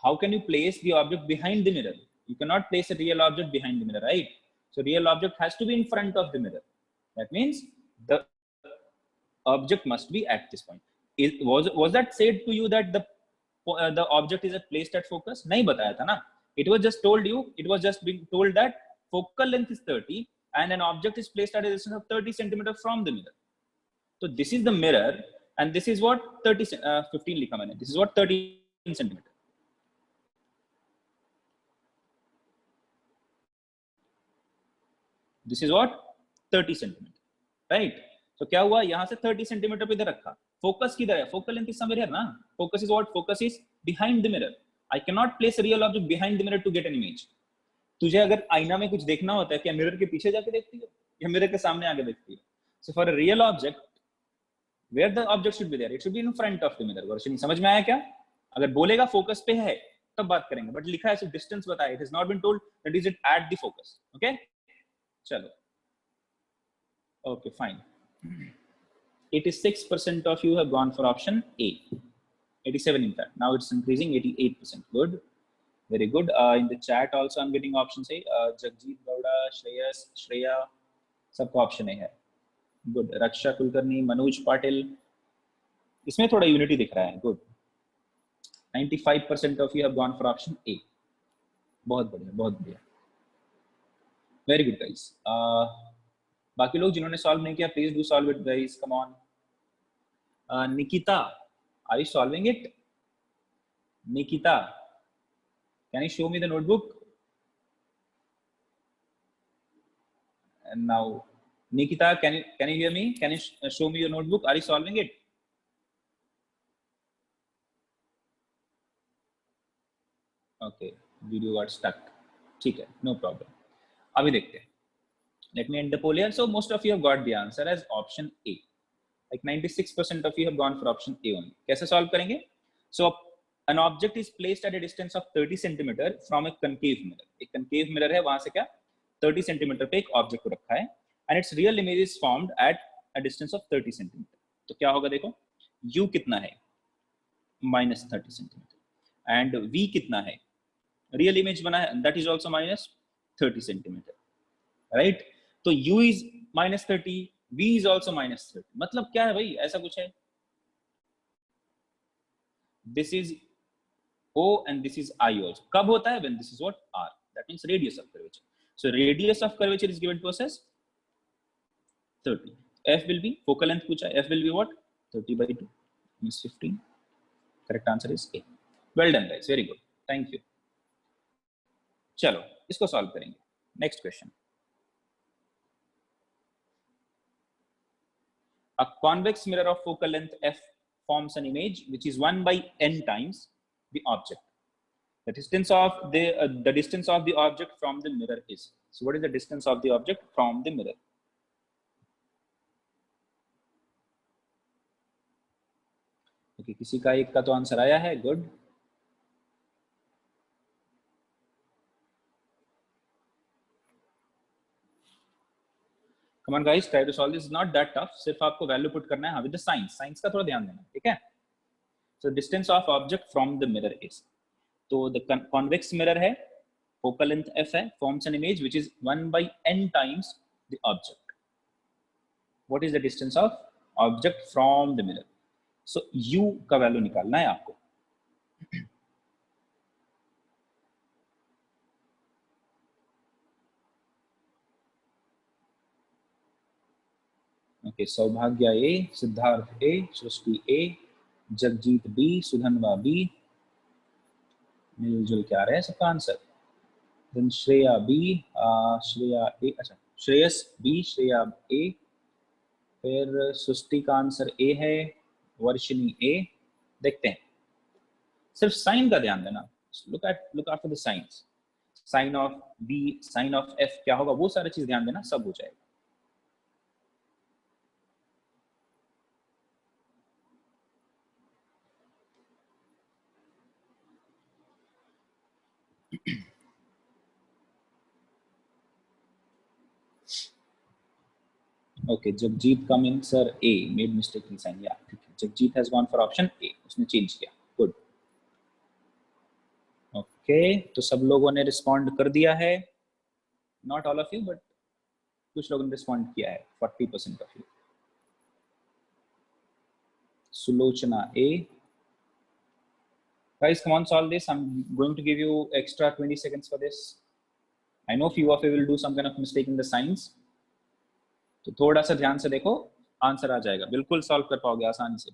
how can you place the object behind the mirror? You cannot place a real object behind the mirror, right? So real object has to be in front of the mirror. That means the object must be at this point. Was that said to you that the object is placed at focus? नहीं बताया था ना. It was just being told that focal length is 30 and an object is placed at a distance of 30 centimeters from the mirror. So this is the mirror and this is what 15 लिखा मैंने. This is what 13 centimeter. This is what 30 centimeter, right? So क्या हुआ, यहाँ से 30 centimeter पे इधर रखा. Focus किधर है? Focal length is somewhere here ना. Focus is what? Focus is behind the mirror. I cannot place a real object behind the mirror to get an image. तुझे अगर आईना में कुछ देखना होता है क्या मिरर के पीछे जाके देखती हो या मिरर के सामने आके देखती हो? So for a real object, where the object should be there? It should be in front of the mirror. वर्षिनी समझ में आया क्या? अगर बोलेगा focus पे है तब बात करेंगे. But लिखा है सिर्फ distance बताया. It has not been told that is it at the focus. Okay? चलो. Okay, fine. 86% of you have gone for option A. 87 in fact. Now it's increasing. 88%. Good. Very good. In the chat also I'm getting options A. Jagjit Gowda, Shreya, सबको option A है. Good. Raksha Kulkarni, Manoj Patil. इसमें थोड़ा unity दिख रहा है. Good. 95% of you have gone for option A. बहुत बढ़िया, बहुत बढ़िया. Very good guys. बाकी लोग जिन्होंने सॉल्व नहीं किया please do solve it guys. Come on. Nikita, are you solving it? Nikita, can you show me the notebook? Now Nikita, can you hear me? Can you show me your notebook? Are you solving it? Okay, video got stuck. ठीक है, no problem. अभी देखते हैं. Let me end the poll here. So most of you have got the answer as option A. Like 96% of you have gone for option A only. कैसे solve करेंगे? So an object is placed at a distance of 30 centimeter from a concave mirror. एक concave mirror है, वहां से क्या 30 centimeter पे एक object को रखा है. And its real image is formed at a distance of 30 centimeter. तो क्या होगा देखो, U कितना है? -30 centimeter. And V कितना है? Real image बना है, that is also -30 centimeter. Right? तो U is -30, V is also -30. मतलब क्या है भाई, ऐसा कुछ है. This is O and this is I also. कब होता है? When this is what? R. That means radius of curvature. So radius of curvature is given to us as 30. F will be, focal length पूछा, F will be what? 30/2 means 15. Correct answer is A. Well done guys, very good. Thank you. चलो इसको solve करेंगे. Next question. A convex mirror of focal length F forms an image which is 1/n times the object. The distance of the distance of the object from the mirror is. So what is the distance of the object from the mirror? Okay, किसी का एक का तो answer आया है. Good. Come on guys, try to solve this. Is not that tough. सिर्फ आपको value put करना है. हाँ, with the साइंस का थोड़ा ध्यान देना. ठीक है. So distance of object from the mirror is. तो the convex mirror है, focal length f है, forms an image which is 1/n times the object. What is the distance of object from the mirror? So u का value निकालना है आपको. Okay, Saubhagya A, Siddharth A, Srishti A, Jagjit B, Sudhanva B. मिलजुल क्या रहा है सबका answer. Then Shreya B, Shreya A, अच्छा श्रेयस बी, श्रेया ए, फिर सृष्टि का आंसर ए है, वर्षिनी ए. देखते हैं, सिर्फ साइन का ध्यान देना. Look after the science. Sign of B, sign of F क्या होगा, वो सारी चीज ध्यान देना, सब हो जाएगा। Okay, Jagjit come in sir, a made mistake in sign, या ठीक है, Jagjit has gone for option A, उसने चेंज किया, गुड। ओके, तो सब लोगों ने रिस्पॉन्ड कर दिया है, not all of you but कुछ लोगों ने रिस्पॉन्ड किया है, 40% of you. Sulochana A, guys come on solve this, I'm going to give you extra 20 seconds for this. I know few of you will do some kind of mistake in the signs, तो थोड़ा सा ध्यान से देखो, answer आ जाएगा, बिल्कुल solve कर पाओगे आसानी से।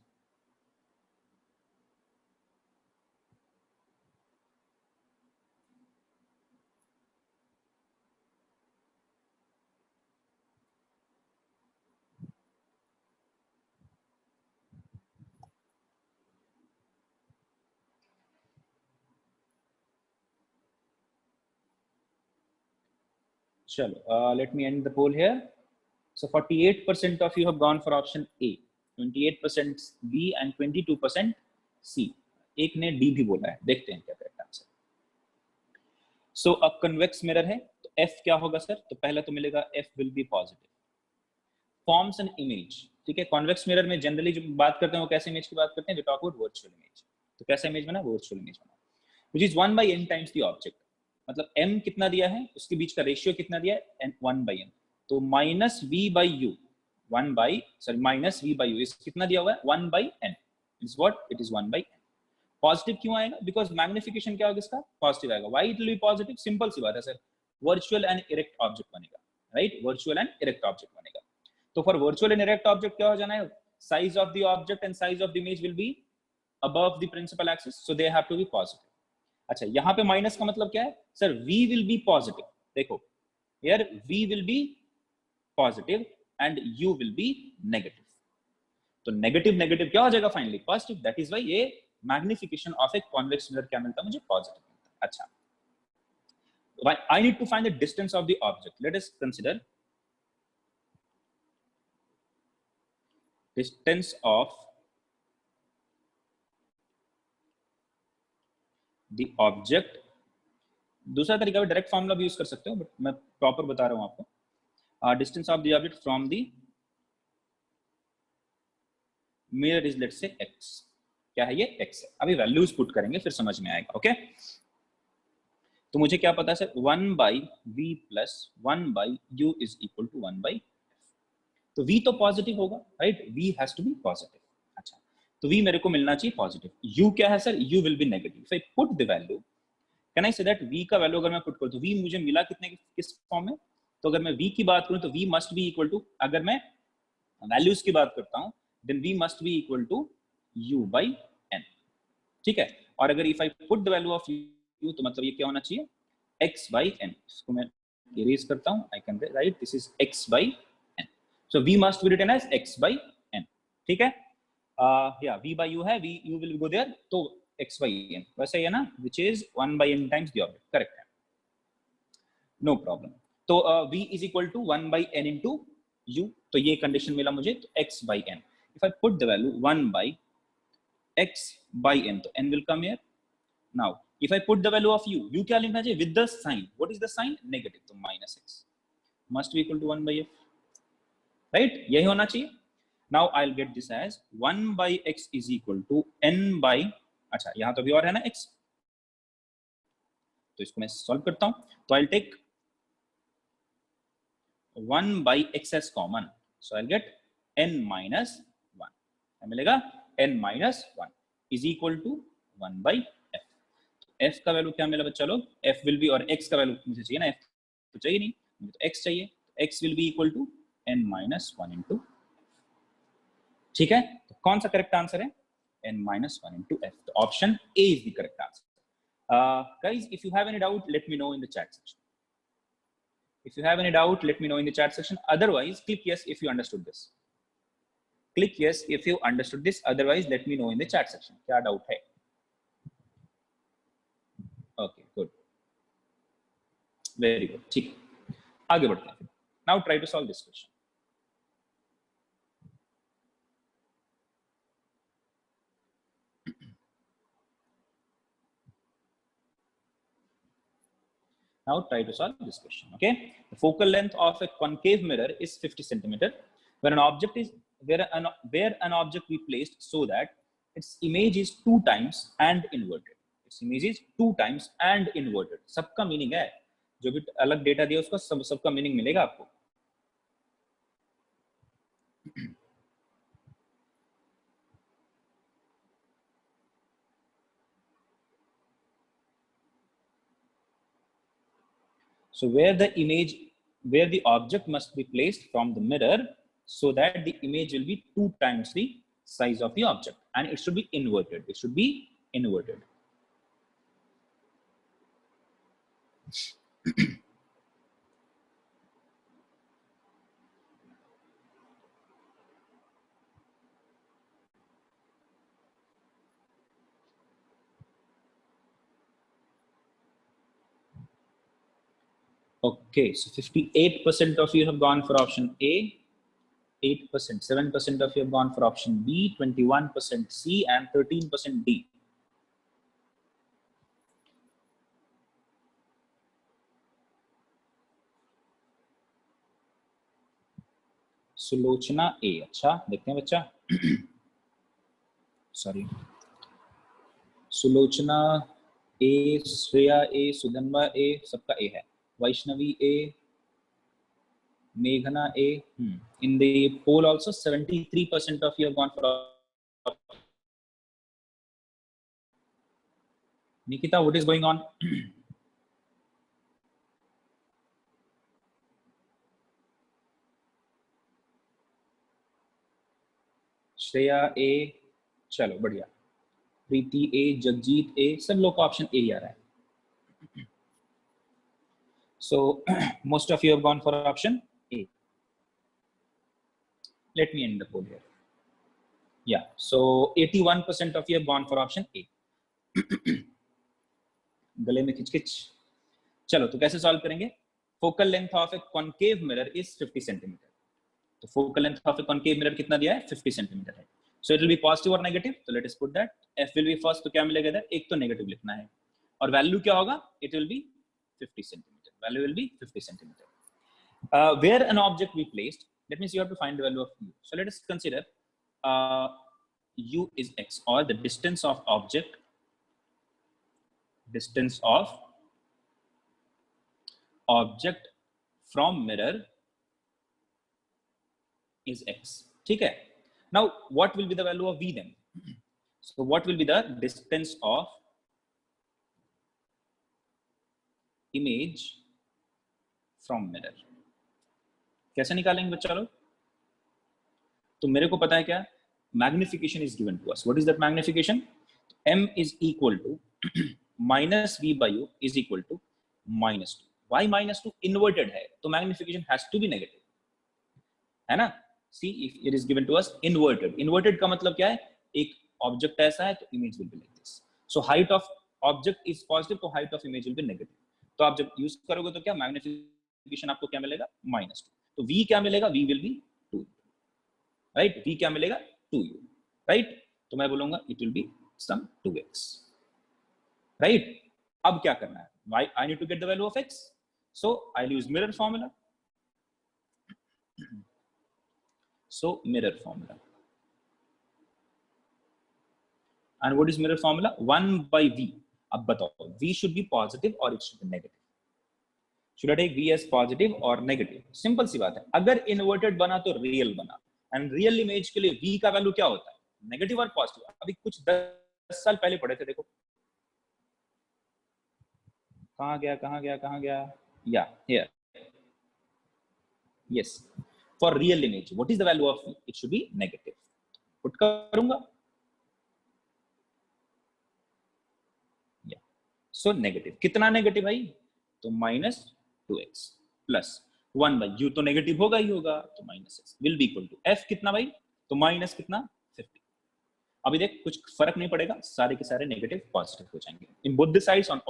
चलो, let me end the poll here. So 48% of you have gone for option A, 28% B and 22% C. एक ने D भी बोला है, देखते हैं क्या करेक्ट आंसर। सो अब कन्वेक्स मिरर है, तो F क्या होगा सर, तो पहला तो मिलेगा F will be positive, forms an image, ठीक है। कॉन्वेक्स मिरर में जनरली जो बात करते हैं वो कैसे इमेज की बात करते हैं, we talk about virtual image. तो कैसा इमेज बना, वर्चुअल इमेज बना, which is 1/n times the object, मतलब m कितना दिया है, उसके बीच का रेशियो कितना दिया है, 1/n, तो minus v by u, minus v by u, इस कितना दिया हुआ है, 1/n, is what it is 1/n। Positive क्यों आएगा, बिकॉज मैग्निफिकेशन क्या होगा इसका, पॉजिटिव आएगा। Why it will be positive, simple सी बात है sir, virtual and erect object बनेगा, right, virtual and erect object बनेगा। तो for virtual and erect object क्या हो जाना है, size of the object and size of the image will B above the principal axis, so they have to be positive. अच्छा, यहाँ पे minus का मतलब क्या है sir, v will be positive, देखो here v will be positive and u will be negative, तो negative negative क्या हो जाएगा finally, positive, that is why ये magnification of a convex mirror क्या मिलता है मुझे, पॉजिटिव मिलता है। अच्छा, I need to find the distance of the object, let us consider distance of the object। दूसरा तरीका भी डायरेक्ट फॉर्मूला भी यूज कर सकते हो, बट मैं प्रॉपर बता रहा हूं आपको। Distance of the object from the mirror is let's say x, क्या है ये, x है। अभी वैल्यूज पुट करेंगे फिर समझ में आएगा, ओके। तो मुझे क्या पता है sir, 1/v plus 1/u is equal to 1/f, तो v तो पॉजिटिव होगा, right, v has to be positive. अच्छा, तो v मेरे को मिलना चाहिए पॉजिटिव, u क्या है sir, u will be negative. If I put the value, can I say that v का वैल्यू अगर मैं पुट करूं तो v मुझे मिला कितने, किस फॉर्म में, तो अगर मैं v की बात करूं तो v must be equal to, अगर मैं वैल्यूज की बात करता हूं then v must be equal to u by n, ठीक है। और अगर if I put the value of u, तो मतलब ये क्या होना चाहिए, x by n, इसको मैं इरेज करता हूं, I can write this is x by n, so v must be written as x by n, ठीक है। या v by u है, v u will go there, तो x by n वैसे ही है ना, which is 1/n times the object, correct है, no problem. तो v is equal to 1/n into u, तो ये कंडीशन मिला मुझे, तो x by n, if I put the value 1/x by n, तो n will come here। now if I put the value of u क्या लिखना चाहिए, with the sign, what is the sign, negative, तो minus x must be equal to 1/f, right, यही होना चाहिए। now I'll get this as 1/x is equal to n by, अच्छा यहाँ तो भी और है ना x, तो इसको मैं सॉल्व करता हूं, तो I'll take 1/x as common, so I'll get n minus 1, क्या मिलेगा, n minus 1 is equal to 1/f। f का वैल्यू क्या मिला बच्चा लोग, f will be, और x का वैल्यू मुझे चाहिए ना, f तो चाहिए नहीं, मुझे तो x चाहिए, x will be equal to n minus 1 into, ठीक है। तो कौन सा करेक्ट आंसर है, n minus 1 into f, तो option A is the correct answer। Guys, if you have any doubt, let me know in the chat section. If you have any doubt, let me know in the chat section. Otherwise, click yes if you understood this. Click yes if you understood this. Otherwise, let me know in the chat section. क्या doubt है? Okay, good. Very good, ठीक, आगे बढ़ते हैं। Now try to solve this question. Now try to solve this question. Okay, the focal length of a concave mirror is 50 centimeter. Where an object we placed so that its image is 2 times and inverted. Its image is 2 times and inverted. सबका meaning है, जो भी अलग data दिया उसका सबका meaning मिलेगा आपको। So where the object must be placed from the mirror so that the image will be 2 times the size of the object, and it should be inverted. It should be inverted. Okay, so 58% of you have gone for option A, 8%, 7% of you have gone for option B, 21% C, and 13% D. Sulochana A, अच्छा देखते हैं बच्चा। Sorry, Sulochana A, Shreya A, Sudhanva A, सबका A है। Vaishnavi A, Meghana A. In the poll also 73% of you have gone for. Nikita, what is going on? Shreya A, चलो बढ़िया। प्रीति A, Jagjit A, सब लोग का ऑप्शन A आ रहा है। So most of you have gone for option A. Let me end the poll here. Yeah, so 81% of you have gone for option A. गले में खिचखिच। चलो तो कैसे सॉल्व करेंगे? Focal length of a concave mirror is 50 centimetre. तो focal length of a concave mirror कितना दिया है? 50 सेंटीमीटर है। So it will be positive और नेगेटिव, तो let us put that. F will be first, तो क्या मिलेगा इधर? एक तो नेगेटिव लिखना है, और वैल्यू क्या होगा? It will B 50 centimetre. Value will be 50 centimetre. Where an object we placed, that means you have to find the value of u. So let us consider u is x, or the distance of object from mirror is x. ठीक है? Now what will be the value of v then? So what will be the distance of image from mirror? कैसे निकालेंगे बच्चा लोग? तो मेरे को पता है क्या, magnification is given to us. What is that magnification? m is equal to minus v by u is equal to -2। why -2? Inverted है तो magnification has to be negative, है ना? See if it is given to us inverted. Inverted का मतलब क्या है? एक object ऐसा है तो image will be like this. So height of object is positive, तो height of image will B negative. तो आप जब यूज करोगे तो क्या मैग्निफिकेशन आपको क्या मिलेगा? -2। तो v क्या मिलेगा? v will be 2, right? v क्या मिलेगा? 2u, right? तो मैं बोलूंगा it will be some 2x, right? अब क्या करना है? Why I need to get the value of x, so I'll use mirror formula. So mirror formula, and what is mirror formula? 1 by v. अब बताओ, v should be positive or it should be negative? Should I take v as positive or negative? Simple सी बात है। अगर inverted बना तो real बना, and real image के लिए v का वैल्यू क्या होता है? नेगेटिव और पॉजिटिव। अभी कुछ 10 साल पहले पढ़े थे, देखो कहाँ गया? या here, yes. For real image what is the value of v? It should be negative. Put करूंगा, या सो नेगेटिव। कितना नेगेटिव भाई? तो -2x प्लस 1 बाई u, तो नेगेटिव होगा ही होगा, तो -x will be equal to f कितना भाई? तो माइनस कितना? 50। अभी देख कुछ फर्क नहीं पड़ेगा, सारे के सारे नेगेटिव पॉजिटिव हो जाएंगे in both the sides on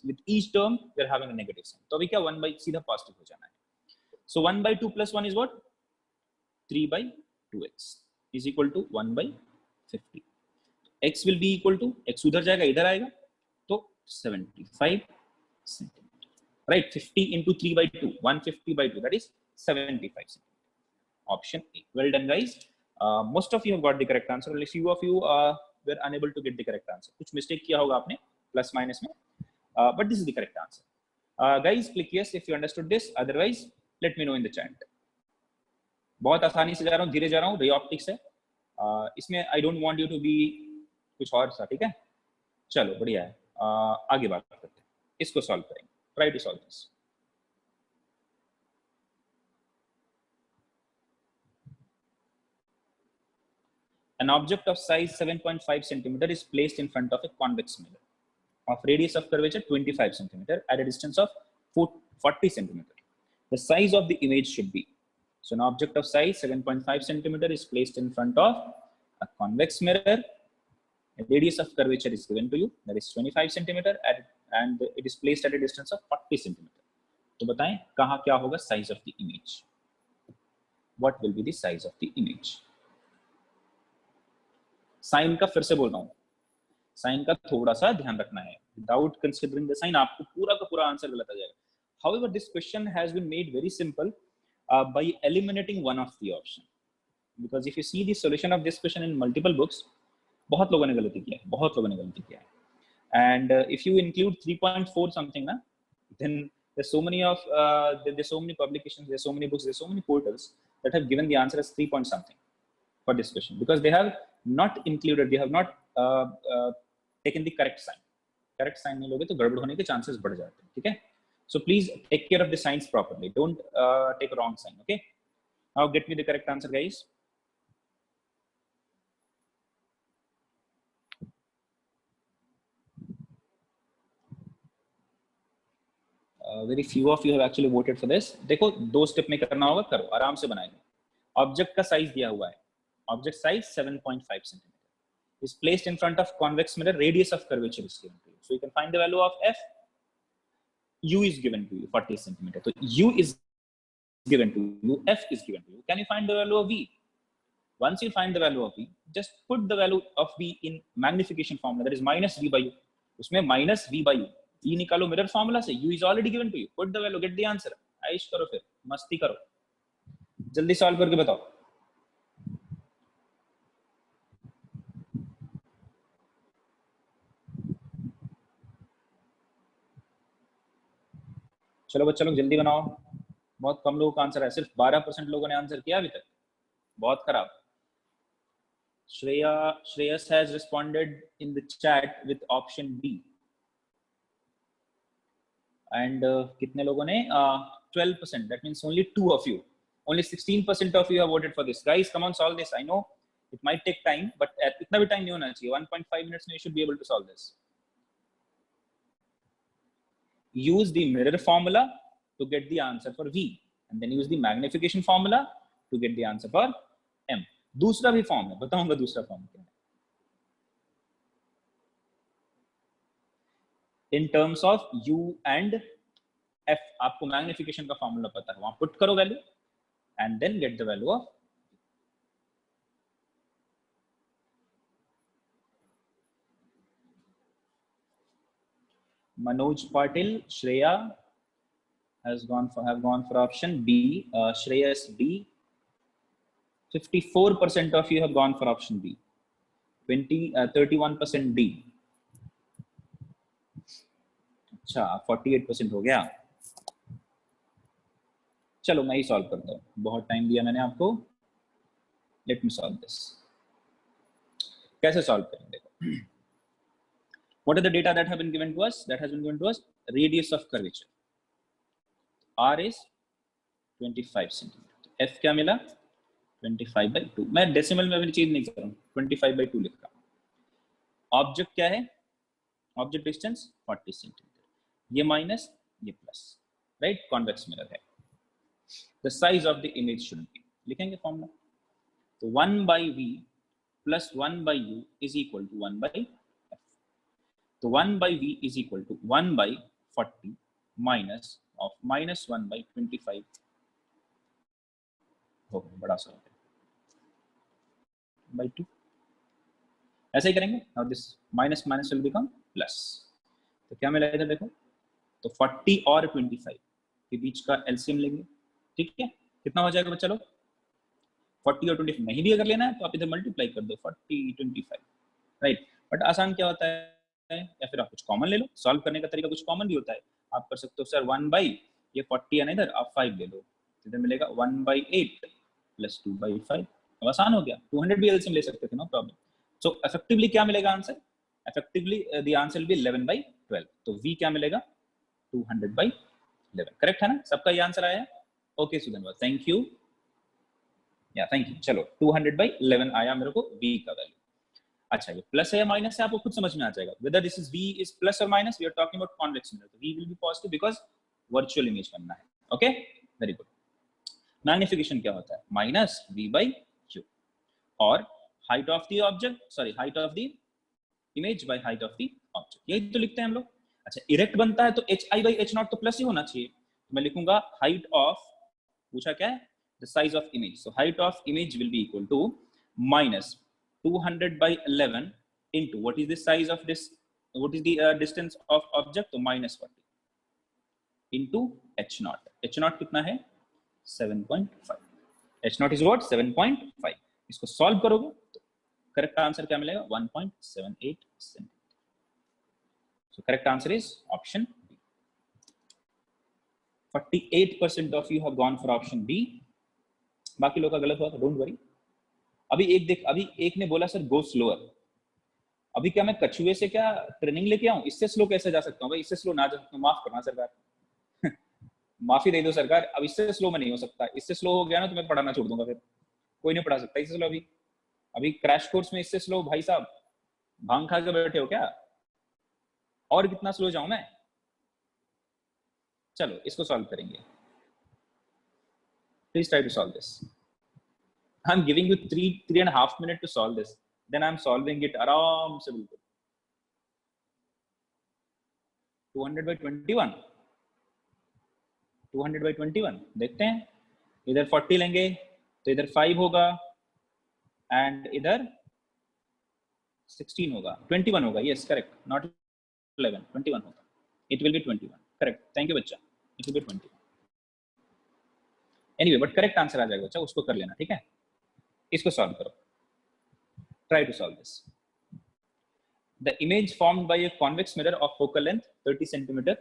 with each term we are having a negative sign. तो अभी क्या 1 बाई सीधा पॉजिटिव हो जाना है। So 1 by 2 plus 1 is what 3 by 2x is equal to 1 by 50। x will be equal to x उधर जाएगा इधर आएगा तो 75 centimetre, right. 50 into 3 by 2 150 by 2 that is 75 centimeter. Option A. Well done guys. Most of you have got the correct answer. Only few of you were unable to get the correct answer. कुछ mistake किया होगा आपने plus minus में, but this is the correct answer. Guys click yes if you understood this, otherwise let me know in the chat. बहुत आसानी से जा रहा हूँ, धीरे जा रहा हूँ, रे ऑप्टिक्स है, इसमें I don't want you to be कुछ और सा, ठीक है। चलो बढ़िया है, आगे बात करते हैं, इसको सॉल्व करेंगे। Try to solve this. An object of size 7.5 centimeter is placed in front of a convex mirror of radius of curvature 25 centimeter at a distance of 40 centimeter. The size of the image should be. So an object of size 7.5 centimeter is placed in front of a convex mirror. A radius of curvature is given to you, that is 25 centimeter, and it is placed at a distance of 40 centimeter. तो बताएं कहाँ क्या होगा size of the image? What will be the size of the image? Sign का फिर से बोल रहा हूँ, साइन का थोड़ा सा ध्यान रखना है। Without considering the sign, आपको पूरा का पूरा आंसर गलत आ जाएगा। However, this question has been made very simple by eliminating one of the option. Because if you see the solution of this question in multiple books, बहुत लोगों ने गलती किया है, बहुत लोगों ने गलती किया है। And if you include 3.4 something, na, then there's so many of there's so many publications, there's so many books, there's so many portals that have given the answer as 3 point something for this question, because they have not included, they have not taken the correct sign. Correct sign नहीं लोगे तो गड़बड़ होने के chances बढ़ जाते हैं, ठीक है? So please take care of the signs properly. Don't take a wrong sign. Okay. Now get me the correct answer, guys. Very few of you have actually voted for this. देखो 2 step में करना होगा, करो आराम से बनाएंगे। Object का size दिया हुआ है, object size 7.5 centimetre is placed in front of convex mirror, radius of curvature is given to you, so you can find the value of f. U is given to you 40 centimeter, so U is given to you, f is given to you. Can you find the value of v? Once you find the value of v, just put the value of v in magnification formula, that is minus v by u. उसमें minus v by u e निकालो mirror formula से, u is already given to you, put the value, get the answer. Aish करो, फिर मस्ती करो, जल्दी solve करके बताओ। चलो बच्चों लोग जल्दी बनाओ, बहुत कम लोगों का आंसर है, सिर्फ 12% लोगों ने आंसर किया अभी तक, बहुत खराब। Shreyas has responded in the chat with option B. And कितने लोगों ने 12%, that means only 2 of you, only 16% of you have voted for this. Guys, come on, solve this. I know it might take time, but इतना भी time नहीं होना चाहिए, 1.5 minutes में you should be able to solve this. Use the mirror formula to get the answer for V, and then use the magnification formula to get the answer for M. दूसरा भी form है, बताऊंगा दूसरा form क्या है। In terms of U and F, आपको magnification का formula पता है, वहां पुट करो value and then get the value of Manoj Patil, Shreya have gone for option B. Shreyas B. 54% of you have gone for option B. 31% D. अच्छा 48% हो गया। चलो मैं ही सॉल्व करता हूँ, बहुत टाइम दिया मैंने आपको। Let me solve this. कैसे सॉल्व करेंगे? देखो, what are the data that have been given to us? That has been given to us radius of curvature. R is 25 centimeter. F क्या मिला? 25/2. मैं डेसिमल में भी चीज नहीं कर रहा हूँ, 25/2 लिख रहा हूँ। ऑब्जेक्ट क्या है? ऑब्जेक्ट डिस्टेंस 40 सेंटीमीटर, ये माइनस ये प्लस, राइट? कॉन्वेक्स मिरर है। The size of the image should be, लिखेंगे फॉर्मूला, तो 1/v plus 1 by u is equal to 1 by f. तो 1 by v is equal to 1 by 40 minus of minus 1 by 25 हो गया बड़ा सा by 2. ऐसे ही करेंगे. now this minus minus will become plus. तो क्या मिला इधर देखो, तो 40 और 25 के बीच का एलसीएम लेंगे. ठीक है, कितना हो जाएगा बच्चा लोग? 40 और 25 नहीं भी अगर लेना है तो आप इधर मल्टीप्लाई कर दो 40 25, राइट. बट आसान क्या होता है, या फिर आप कुछ कॉमन ले लो. सॉल्व करने का तरीका कुछ कॉमन भी होता है. आप कर सकते हो सर 1 बाई ये 40 है ना, इधर आप 5 ले लो, इधर मिलेगा 1 बाई 8 प्लस 2 बाई 5. अब आसान हो गया. 200 भी एलसीएम ले सकते थे, नो प्रॉब्लम. सो इफेक्टिवली क्या मिलेगा answer? Effectively the answer will be 11 by 12. तो v क्या मिलेगा? 200 बाई 11. करेक्ट है ना? सबका ये आंसर आया. Okay Sudhan, thank you. या थैंक यू. चलो 200 बाई 11 आया मेरे को v का वैल्यू. अच्छा, ये प्लस है या माइनस है आपको खुद समझ में आ जाएगा. Whether this is v is plus और minus, we are talking about convex mirror, तो v will be positive because virtual image बनना है. Okay, very good. मैग्निफिकेशन क्या होता है? माइनस v बाई q और height of the object, sorry height of the image by height of the object. यही तो लिखते हैं हम लोग. अच्छा, इरेक्ट बनता है तो hi बाई h नॉट तो प्लस ही होना चाहिए. तो मैं लिखूंगा हाइट ऑफ, पूछा क्या है? the size of image. So height of image will be equal to minus 200 by 11 into what is the size of this, what is the distance of object, तो minus 40 into h naught. h naught कितना है? 7.5. h naught is what? 7.5. इसको solve करोगे तो correct answer क्या मिलेगा? 1.78 centimetre. So correct answer is option B. 48% of you have gone for option B. बाकी लोग का गलत हुआ तो डोंट वरी. अभी एक देख, अभी एक ने बोला सर गो स्लोअर. अभी क्या मैं कछुए से क्या ट्रेनिंग लेके आऊं? इससे स्लो कैसे जा सकता हूं भाई? इससे स्लो ना जा सकता हूं, माफ करना सरकार. माफी दे दो सरकार, अब इससे स्लो में नहीं हो सकता. इससे स्लो हो गया ना तो मैं पढ़ाना छोड़ दूंगा, फिर कोई नहीं पढ़ा सकता इससे स्लो. अभी क्रैश कोर्स में इससे स्लो भाई साहब भांग खा के बैठे हो क्या? और कितना स्लो जाऊं मैं? चलो इसको सॉल्व करेंगे. Please try to solve this. I'm giving you 3.5 minutes to solve this. Then I'm solving it आराम से बिल्कुल. 200 by 21. 200 by 21. देखते हैं. इधर 40 लेंगे तो इधर 5 होगा and इधर 16 होगा. 21 होगा. Yes, correct. Not 11. 21 होगा. It will be 21. Correct. Thank you बच्चा. It will be 21. Anyway, but correct answer आ जाएगा बच्चा, उसको कर लेना. ठीक है, इसको सॉल्व करो. Try to solve this. The image formed by a convex mirror of focal length 30 centimeter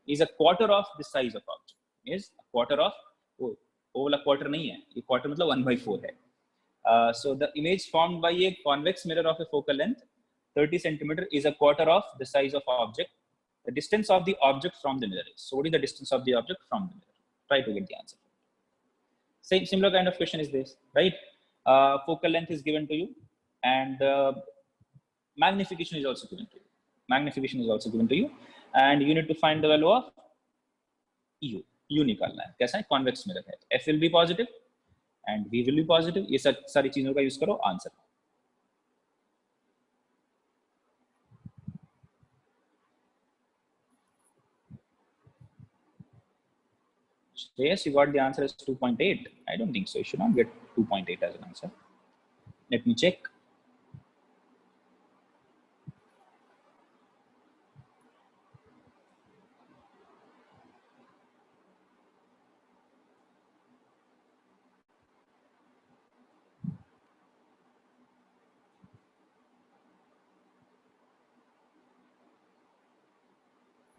is a quarter of the size of object. Is a quarter of, वो वाला quarter नहीं है, ये quarter मतलब 1/4 है. So the image formed by a convex mirror of a focal length 30 centimeter is a quarter of the size of object. The distance of the object from the mirror is. So what is the distance of the object from the mirror? Try to get the answer. Similar kind of question is this, right? Focal length is given to you and magnification is also given to you. Magnification is also given to you and you need to find the value of u. u निकालना है. कैसा है? convex mirror है. f will be positive and v will be positive. ये सारी चीजों का use करो answer. Yes, you got the answer as 2.8. I don't think so. You should not get 2.8 as an answer. Let me check.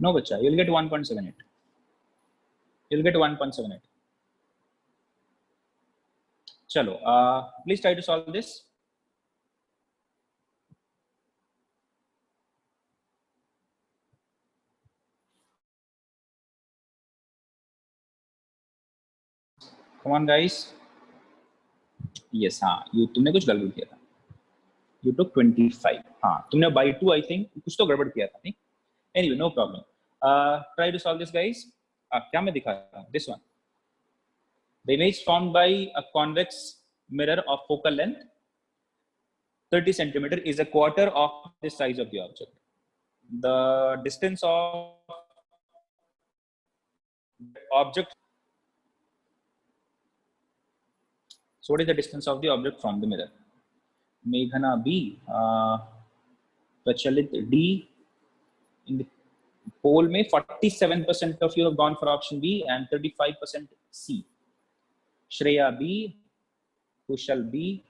No, bacha, you'll get 1.78. You'll get 1.78. Chalo, please try to solve this. Come on, guys. Yes, हाँ, you तुमने कुछ गड़बड़ किया था. You took 25. हाँ, तुमने by 2 I think कुछ तो गड़बड़ किया था नहीं? Anyway, no problem. Try to solve this, guys. क्या मैं दिखा रहा हूँ? This one. The image formed by a convex mirror of focal length 30 centimeter is a quarter of the size of the object. The distance of object. So what is the distance of the object from the mirror? Meghana B, Prachalit D. In the poll में 47% of you have gone for option B and 35% C. Shreya B, Kushal B,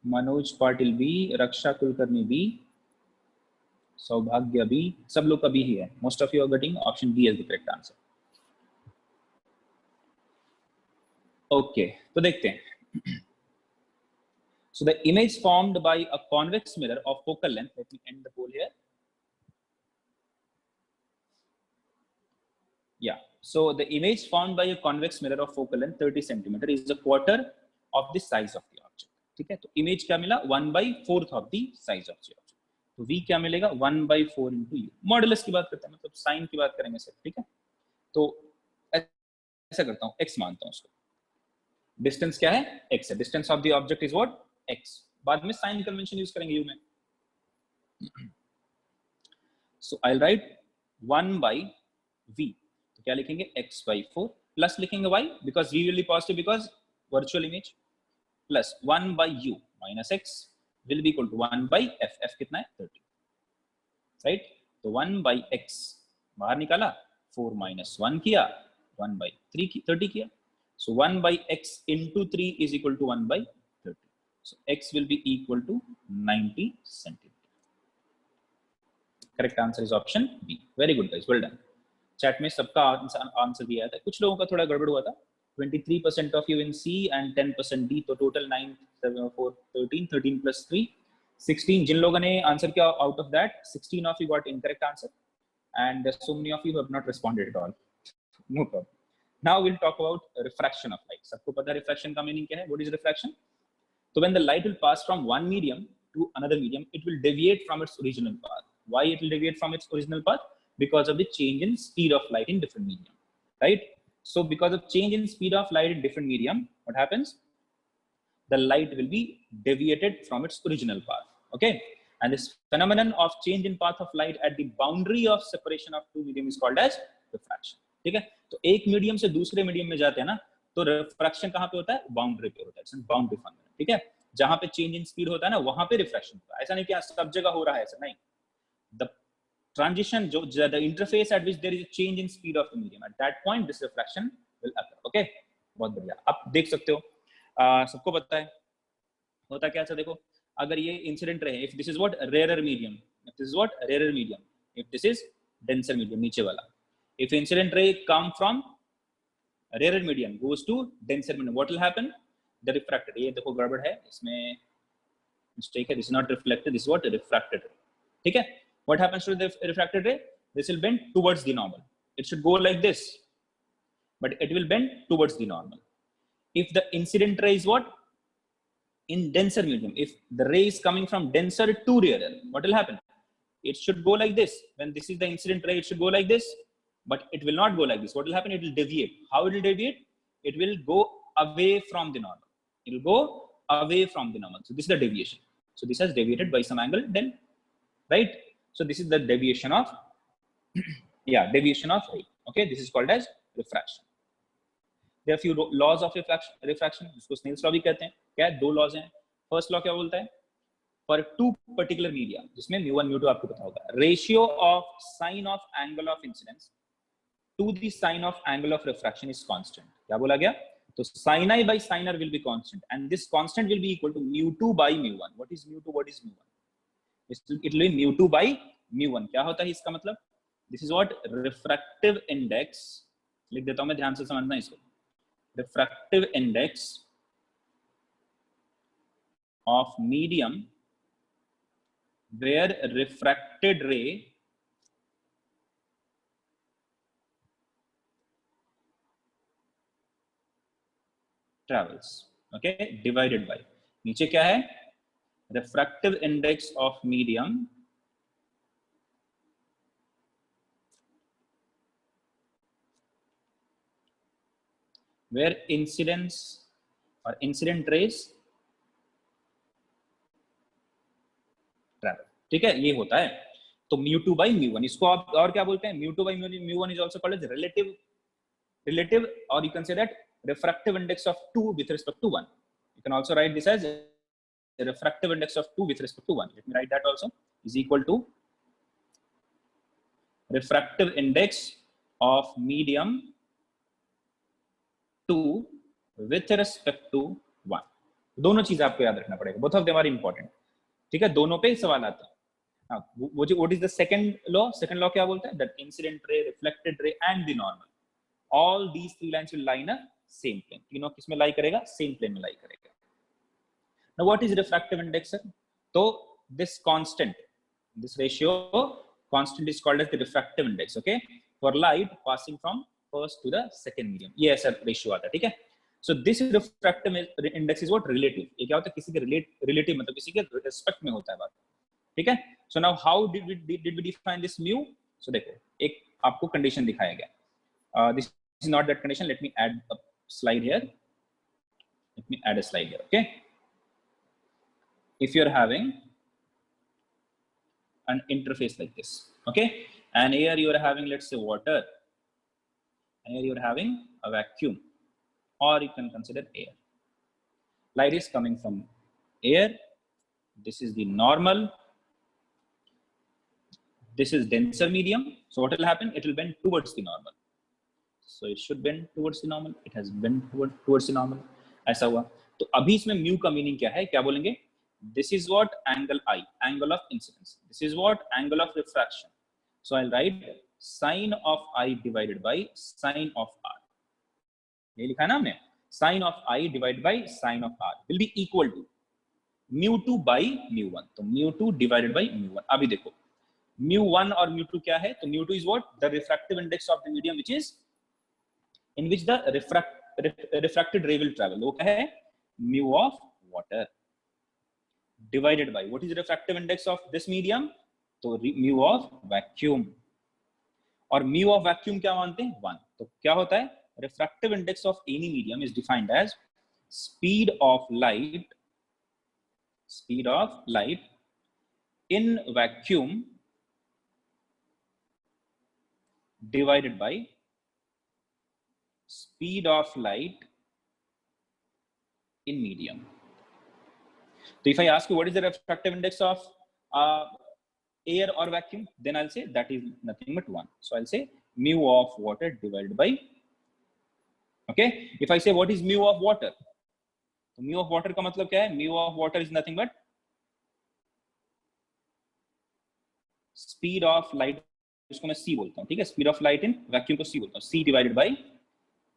Manoj Patil B, Raksha Kulkarni B, Saubhagya B. सब लोग का B ही है. Most of you are getting option B as the correct answer. Okay, तो देखते हैं. So the image formed by a convex mirror of focal length. Let me end the poll here. Yeah. So the image formed by a convex mirror of focal length 30 centimeter is a quarter of the size of the object. ठीक है. तो image क्या मिला? 1/4 of the size of the object. तो V क्या मिलेगा? 1/4 into U. Modulus की बात करते हैं, मतलब साइन की बात करेंगे सर. ठीक है. तो ऐसा करता हूँ, x मानता हूँ उसको. डिस्टेंस क्या है? x है. Distance of the object is what? x. बाद में साइन कन्वेंशन यूज करेंगे u में. So I will write 1/v. तो क्या लिखेंगे? x/4 प्लस लिखेंगे y because v will be positive because virtual image, plus 1/u minus x will be equal to 1/f. f कितना है? 30. राइट. तो 1/x बाहर निकाला, 4 minus 1 किया, 1/3 30 किया. So 1/x into 3 is equal to 1/30. So x will be equal to 90 centimeter. Correct answer is option B. Very good guys, well done. Chat में सबका answer दिया था. कुछ लोगों का थोड़ा गड़बड़ हुआ था. 23% of you in C and 10% D. तो total 9, 7, 4, 13, 13 plus 3, 16. जिन लोगों ने आंसर किया out of that, 16 of you got incorrect answer, and so many of you have not responded at all. No problem. Now we'll talk about refraction of light. सबको पता है refraction का meaning क्या है? What is refraction? So when the light will pass from one medium to another medium, it will deviate from its original path. Why it will deviate from its original path? Because of the change in speed of light in different medium, right? So because of change in speed of light in different medium, what happens? The light will be deviated from its original path. Okay, and this phenomenon of change in path of light at the boundary of separation of two medium is called as refraction. ठीक है. तो एक medium से दूसरे medium में जाते हैं ना, तो रिफ्रैक्शन कहाँ पे होता है? बाउंड्री पे होता है. Boundary phenomenon. ठीक है. जहां पे चेंज इन स्पीड होता है ना, वहां पे रिफ्रैक्शन होता है. ऐसा नहीं कि सब जगह हो रहा है, ऐसा नहीं. द ट्रांजिशन जो the interface at which there is a change in speed of the medium, at that point this refraction will occur. Okay, बहुत बढ़िया. आप देख सकते हो, सबको पता है होता क्या है. देखो, अगर ये इंसिडेंट रहे, if this is what? Rarer medium. If this is what? Rarer medium. If this is denser medium, नीचे वाला. If incident ray come from rarer medium goes to denser medium, what will happen? The refracted. ये देखो गड़बड़ है, इसमें mistake है. This is not reflected. This is what? Refracted ray. ठीक है. What happens to the refracted ray? This will bend towards the normal. It should go like this, but it will bend towards the normal. If the incident ray is what? In denser medium, if the ray is coming from denser to rarer, what will happen? It should go like this. When this is the incident ray, it should go like this. But it will not go like this. What will happen? It will deviate. How it will deviate? It will go away from the normal. It will go away from the normal. So this is the deviation. So this has deviated by some angle then, right? So this is the deviation of, yeah, deviation of ray. Okay, this is called as refraction. There are few laws of refraction. इसको Snell's law भी कहते हैं. क्या है? दो laws हैं. First law क्या बोलता है? For two particular media, जिसमें mu1, mu2 आपको पता होगा, ratio of sine of angle of incidence to the sine of angle of refraction is constant. क्या बोला गया? तो sin I by sin R will be constant, and this constant will be equal to mu2 by mu1. What is mu2? What is mu1? It will be mu2 by mu1. क्या होता है इसका मतलब? This is what? Refractive index. लिख देता हूं मैं, ध्यान से समझना इसको. Refractive index of medium where refracted ray travels. Okay, divided by, नीचे क्या है? Refractive index of medium where incidence or incident rays travel, ठीक है, ये होता है। तो mu2 by mu1, इसको आप और क्या बोलते हैं, mu2 by mu1 is also called as relative, or you can say that refractive index of 2 with respect to 1. You can also write this as the refractive index of 2 with respect to 1. Let me write that also, is equal to refractive index of medium 2 with respect to 1. दोनों चीज आपको याद रखना पड़ेगा, both of them are important, ठीक है, दोनों पे सवाल आता है। वो जो what is the second law क्या बोलता है, that incident ray, reflected ray and the normal, all these three lines will lie in a same plane. तीनों किस में लाई करेगा, same plane में लाई करेगा। Now what is refractive index, sir? तो this constant, this ratio constant is called as the refractive index, okay, for light passing from first to the second medium, ये ऐसा ratio आता है, ठीक है। So this refractive index is what, relative, ये क्या होता है, किसी के relative मतलब किसी के respect में होता है बात, ठीक है। So now how did we define this mu? So देखो एक आपको condition दिखाया गया, this is not that condition, let me add a slide here, okay। If you're having an interface like this, okay, and here you are having, let's say, water, and here you are having a vacuum, or you can consider air. Light is coming from air, this is the normal, this is denser medium, so what will happen, it will bend towards the normal, so it should bend towards the normal, it has bent towards the normal, ऐसा हुआ। तो अभी इसमें mu का meaning क्या है, क्या बोलेंगे, this is what angle I, angle of incidence, this is what angle of refraction, so I'll write sine of I divided by sine of R, ये लिखा है ना हमने, sine of I divided by sine of R will be equal to mu2 by mu1, तो mu2 divided by mu1। अभी देखो mu1 और mu2 क्या है, तो mu2 is what, the refractive index of the medium which is in which the refracted ray will travel, वो क्या है, mu of water divided by what is the refractive index of this medium, तो mu of vacuum, और mu of vacuum क्या मानते हैं, 1। तो क्या होता है, refractive index of any medium is defined as speed of light in vacuum divided by speed of light in medium. So if I ask you what is the refractive index of air or vacuum, then I'll say that is nothing but 1. So I'll say mu of water divided by, okay, if I say what is mu of water, तो mu of water का मतलब क्या है, mu of water is nothing but speed of light, इसको मैं c बोलता हूँ, ठीक है, speed of light in vacuum को c बोलता हूँ, c divided by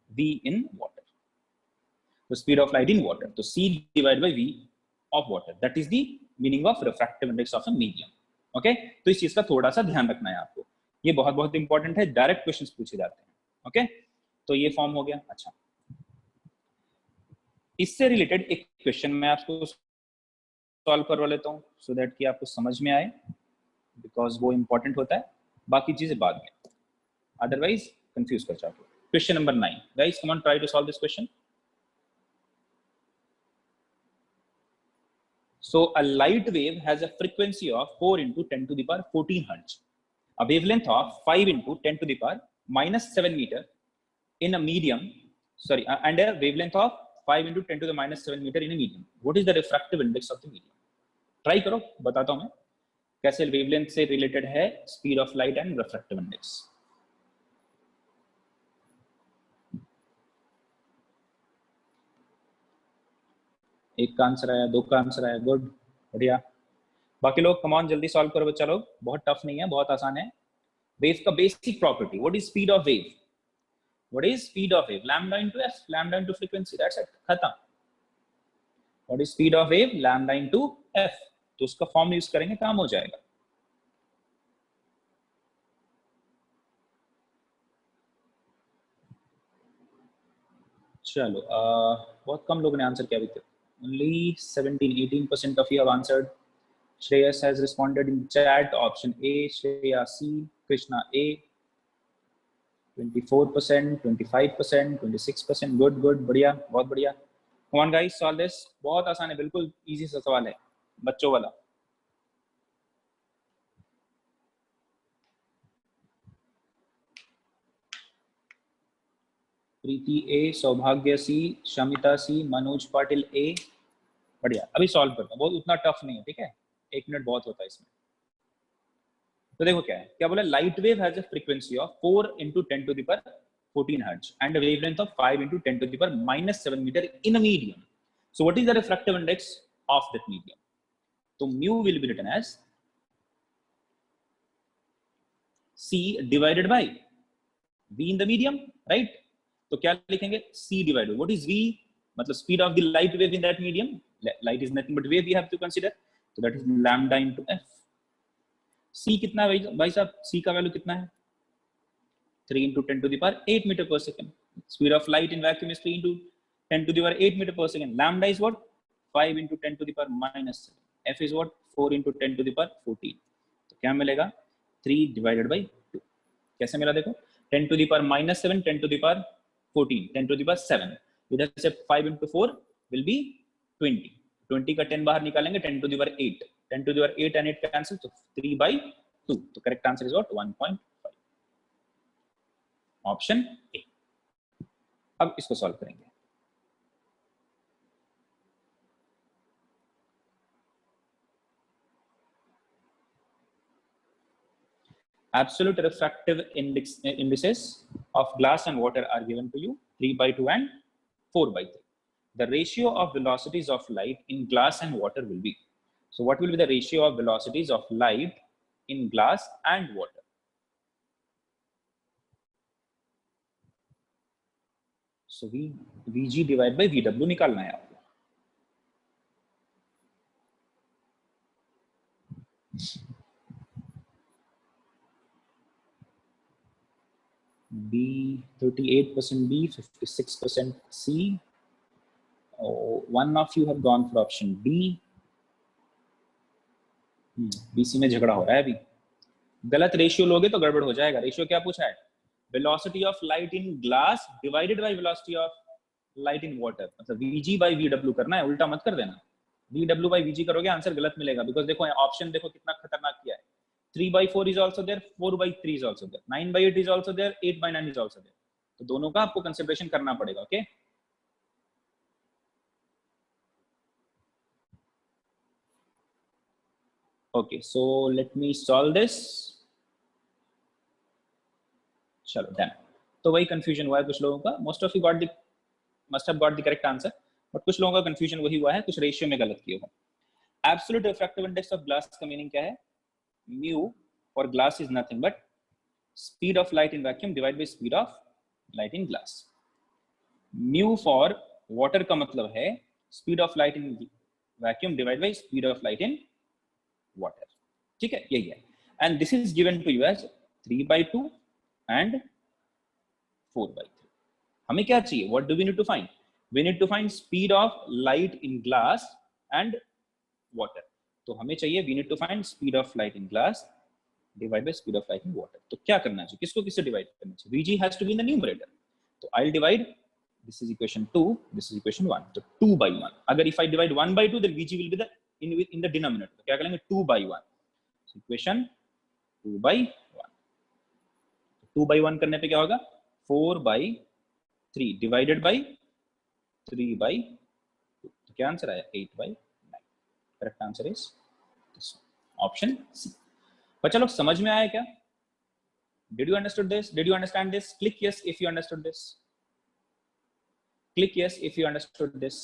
v in water, तो speed of light in water, तो c divided by v of water, that is the meaning of refractive index of a medium, okay। तो इस चीज का थोड़ा सा ध्यान रखना है आपको, ये बहुत इंपॉर्टेंट है, डायरेक्ट क्वेश्चंस पूछे जाते हैं, ओके। तो ये फॉर्म हो गया। अच्छा, इससे रिलेटेड एक क्वेश्चन मैं आपको सॉल्व करवा लेता हूँ सो दैट कि आपको समझ में आए, बिकॉज वो इंपॉर्टेंट होता है, बाकी चीजें बाद में, अदरवाइज कंफ्यूज कर जाओगे। Question number 9, guys come on, try to solve this question. So a light wave has a frequency of 4 into 10 to the power 14 hertz, a wavelength of 5 into 10 to the power minus 7 meter in a medium, and a wavelength of 5 into 10 to the minus 7 meter in a medium. What is the refractive index of the medium? Try करो, बताता हूँ मैं कैसे wavelength से related है speed of light and refractive index. एक का answer आया, दो का आंसर आया, गुड, बढ़िया। बाकी लोग कम ऑन जल्दी सॉल्व करो बच्चा लोग, बहुत टफ नहीं है, बहुत आसान है। वेव का basic property, what is speed of wave, what is speed of wave, lambda into F, lambda into frequency, that's it, खत्म। What is speed of wave, lambda into F, तो उसका फॉर्म यूज करेंगे, काम हो जाएगा। चलो बहुत कम लोगों ने आंसर किया अभी तक, only 18% of you have answered. Shreyas has responded in chat, option A, Shreya C, Krishna A, 24%, 25%, 26%. Good good, बढ़िया, बहुत बढ़िया. Come on guys, solve this. बहुत आसान है, बिल्कुल इजी सा सवाल है, बच्चों वाला. प्रीति ए, सौभाग्य सी, शमिता सी, मनोज पाटिल ए. बढ़िया, अभी सॉल्व करता हूँ, बहुत उतना टफ नहीं है, ठीक है, 1 मिनट बहुत होता है इसमें. तो देखो क्या है, क्या बोला, light wave has a frequency of 4 into 10 to the power 14 hertz and a wavelength of 5 into 10 to the power minus 7 meter in a medium. So what is the refractive index of that medium? So mu will be written as c divided by v in the medium, right? तो क्या लिखेंगे, c divided, what is v, मतलब speed of the light wave in that medium. Light is nothing but wave we have to consider, so that is lambda into f. c कितना है भाई साहब, c का value कितना है, 3 into 10 to the power 8 meter per second. Speed of light in vacuum is 3 into 10 to the power 8 meter per second. Lambda is what, 5 into 10 to the power minus 7. f is what, 4 into 10 to the power 14. तो क्या मिलेगा, 3 divided by 2. कैसे मिला देखो, 10 to the power minus 7, 10 to the power 14, 10 to the power 7. इधर से 5 into 4 will be 20. 20 का 10 बाहर निकालेंगे, 10 to the power 8. 10 to the power 8 and 8 cancel, so 3 by 2. तो correct answer is what, 1.5. Option A. अब इसको सॉल्व करेंगे. Absolute refractive indices of glass and water are given to you, 3/2 and 4/3. The ratio of velocities of light in glass and water will be. So what will be the ratio of velocities of light in glass and water? So Vg divided by Vw निकालना है आपको. B 38% B, 56% C. Oh, one of you have gone for option B. BC में झगड़ा हो रहा है अभी. गलत रेशियो लोगे तो गड़बड़ हो जाएगा. रेशियो क्या पूछा है, velocity of light in glass divided by velocity of light in water, मतलब Vg by Vw करना है, उल्टा मत कर देना. Vw by Vg करोगे आंसर गलत मिलेगा, बिकॉज देखो ऑप्शन देखो कितना खतरनाक किया है. 3/4 is also there, 4/3 is also there, 9/8 is also there, 8/9 is also there. तो दोनों का आपको कंसिडरेशन करना पड़ेगा. Okay Okay, so let me solve this. चलो डन. तो वही कंफ्यूजन हुआ है कुछ लोगों का. Most of you got the, must have got the correct answer, but कुछ लोगों का कंफ्यूजन वही हुआ है, कुछ रेशियो में गलत किए हो. Absolute refractive index of glass का मीनिंग क्या है, mu for glass is nothing but speed of light in vacuum divide by speed of light in glass. Mu for water का मतलब है speed of light in vacuum divide by speed of light in water. ठीक है, यही है. And this is given to you as 3/2 and 4/3. हमें क्या चाहिए, what do we need to find? We need to find speed of light in glass and water. तो हमें चाहिए, we need to find speed of light in glass divided by speed of light in water. तो क्या करना चाहिए, किसको किससे divide करना चाहिए, Vg has to be in the numerator. तो I'll divide, this is equation 2, this is equation 1. तो 2/1. अगर if I divide 1/2 then Vg will be the in the denominator. तो क्या करेंगे, 2/1. So equation 2/1. 2/1 करने पे क्या होगा, 4/3 डिवाइडेड बाई 3/2. तो क्या आंसर आया, 8/9. Correct answer is option C. बच्चा लोग समझ में आया क्या, did you understood this, did you understand this? Click yes if you understood this, click yes if you understood this.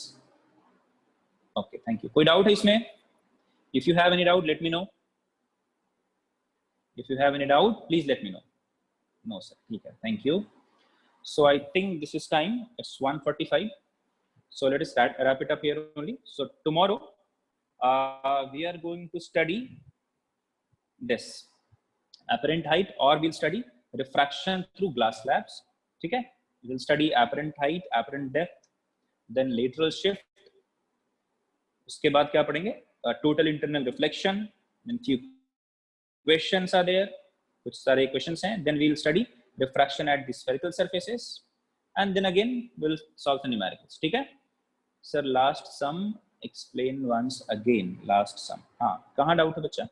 Okay, thank you. कोई डाउट है इसमें? If you have any doubt let me know. If you have any doubt please let me know. No sir, ठीक है, thank you. So I think this is time, it's 1:45. So let us wrap it up here only. So tomorrow we are going to study this apparent height, or we'll study refraction through glass slabs. ठीक है, we'll study apparent height, apparent depth, then lateral shift. उसके बाद क्या पढ़ेंगे, total internal reflection, then few questions are there, कुछ सारे questions हैं. Then we will study refraction at the spherical surfaces, and then again we'll solve the numericals. ठीक है sir? Last sum explain once again. Last sum, हाँ कहाँ doubt है बच्चा?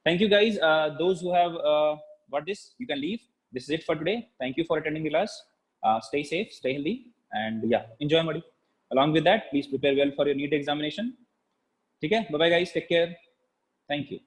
Thank you guys. Those who have got this, you can leave. This is it for today. Thank you for attending the class. Stay safe, stay healthy, and yeah, enjoy buddy. Along with that, please prepare well for your NEET examination. ठीक है? Bye bye guys, take care. Thank you.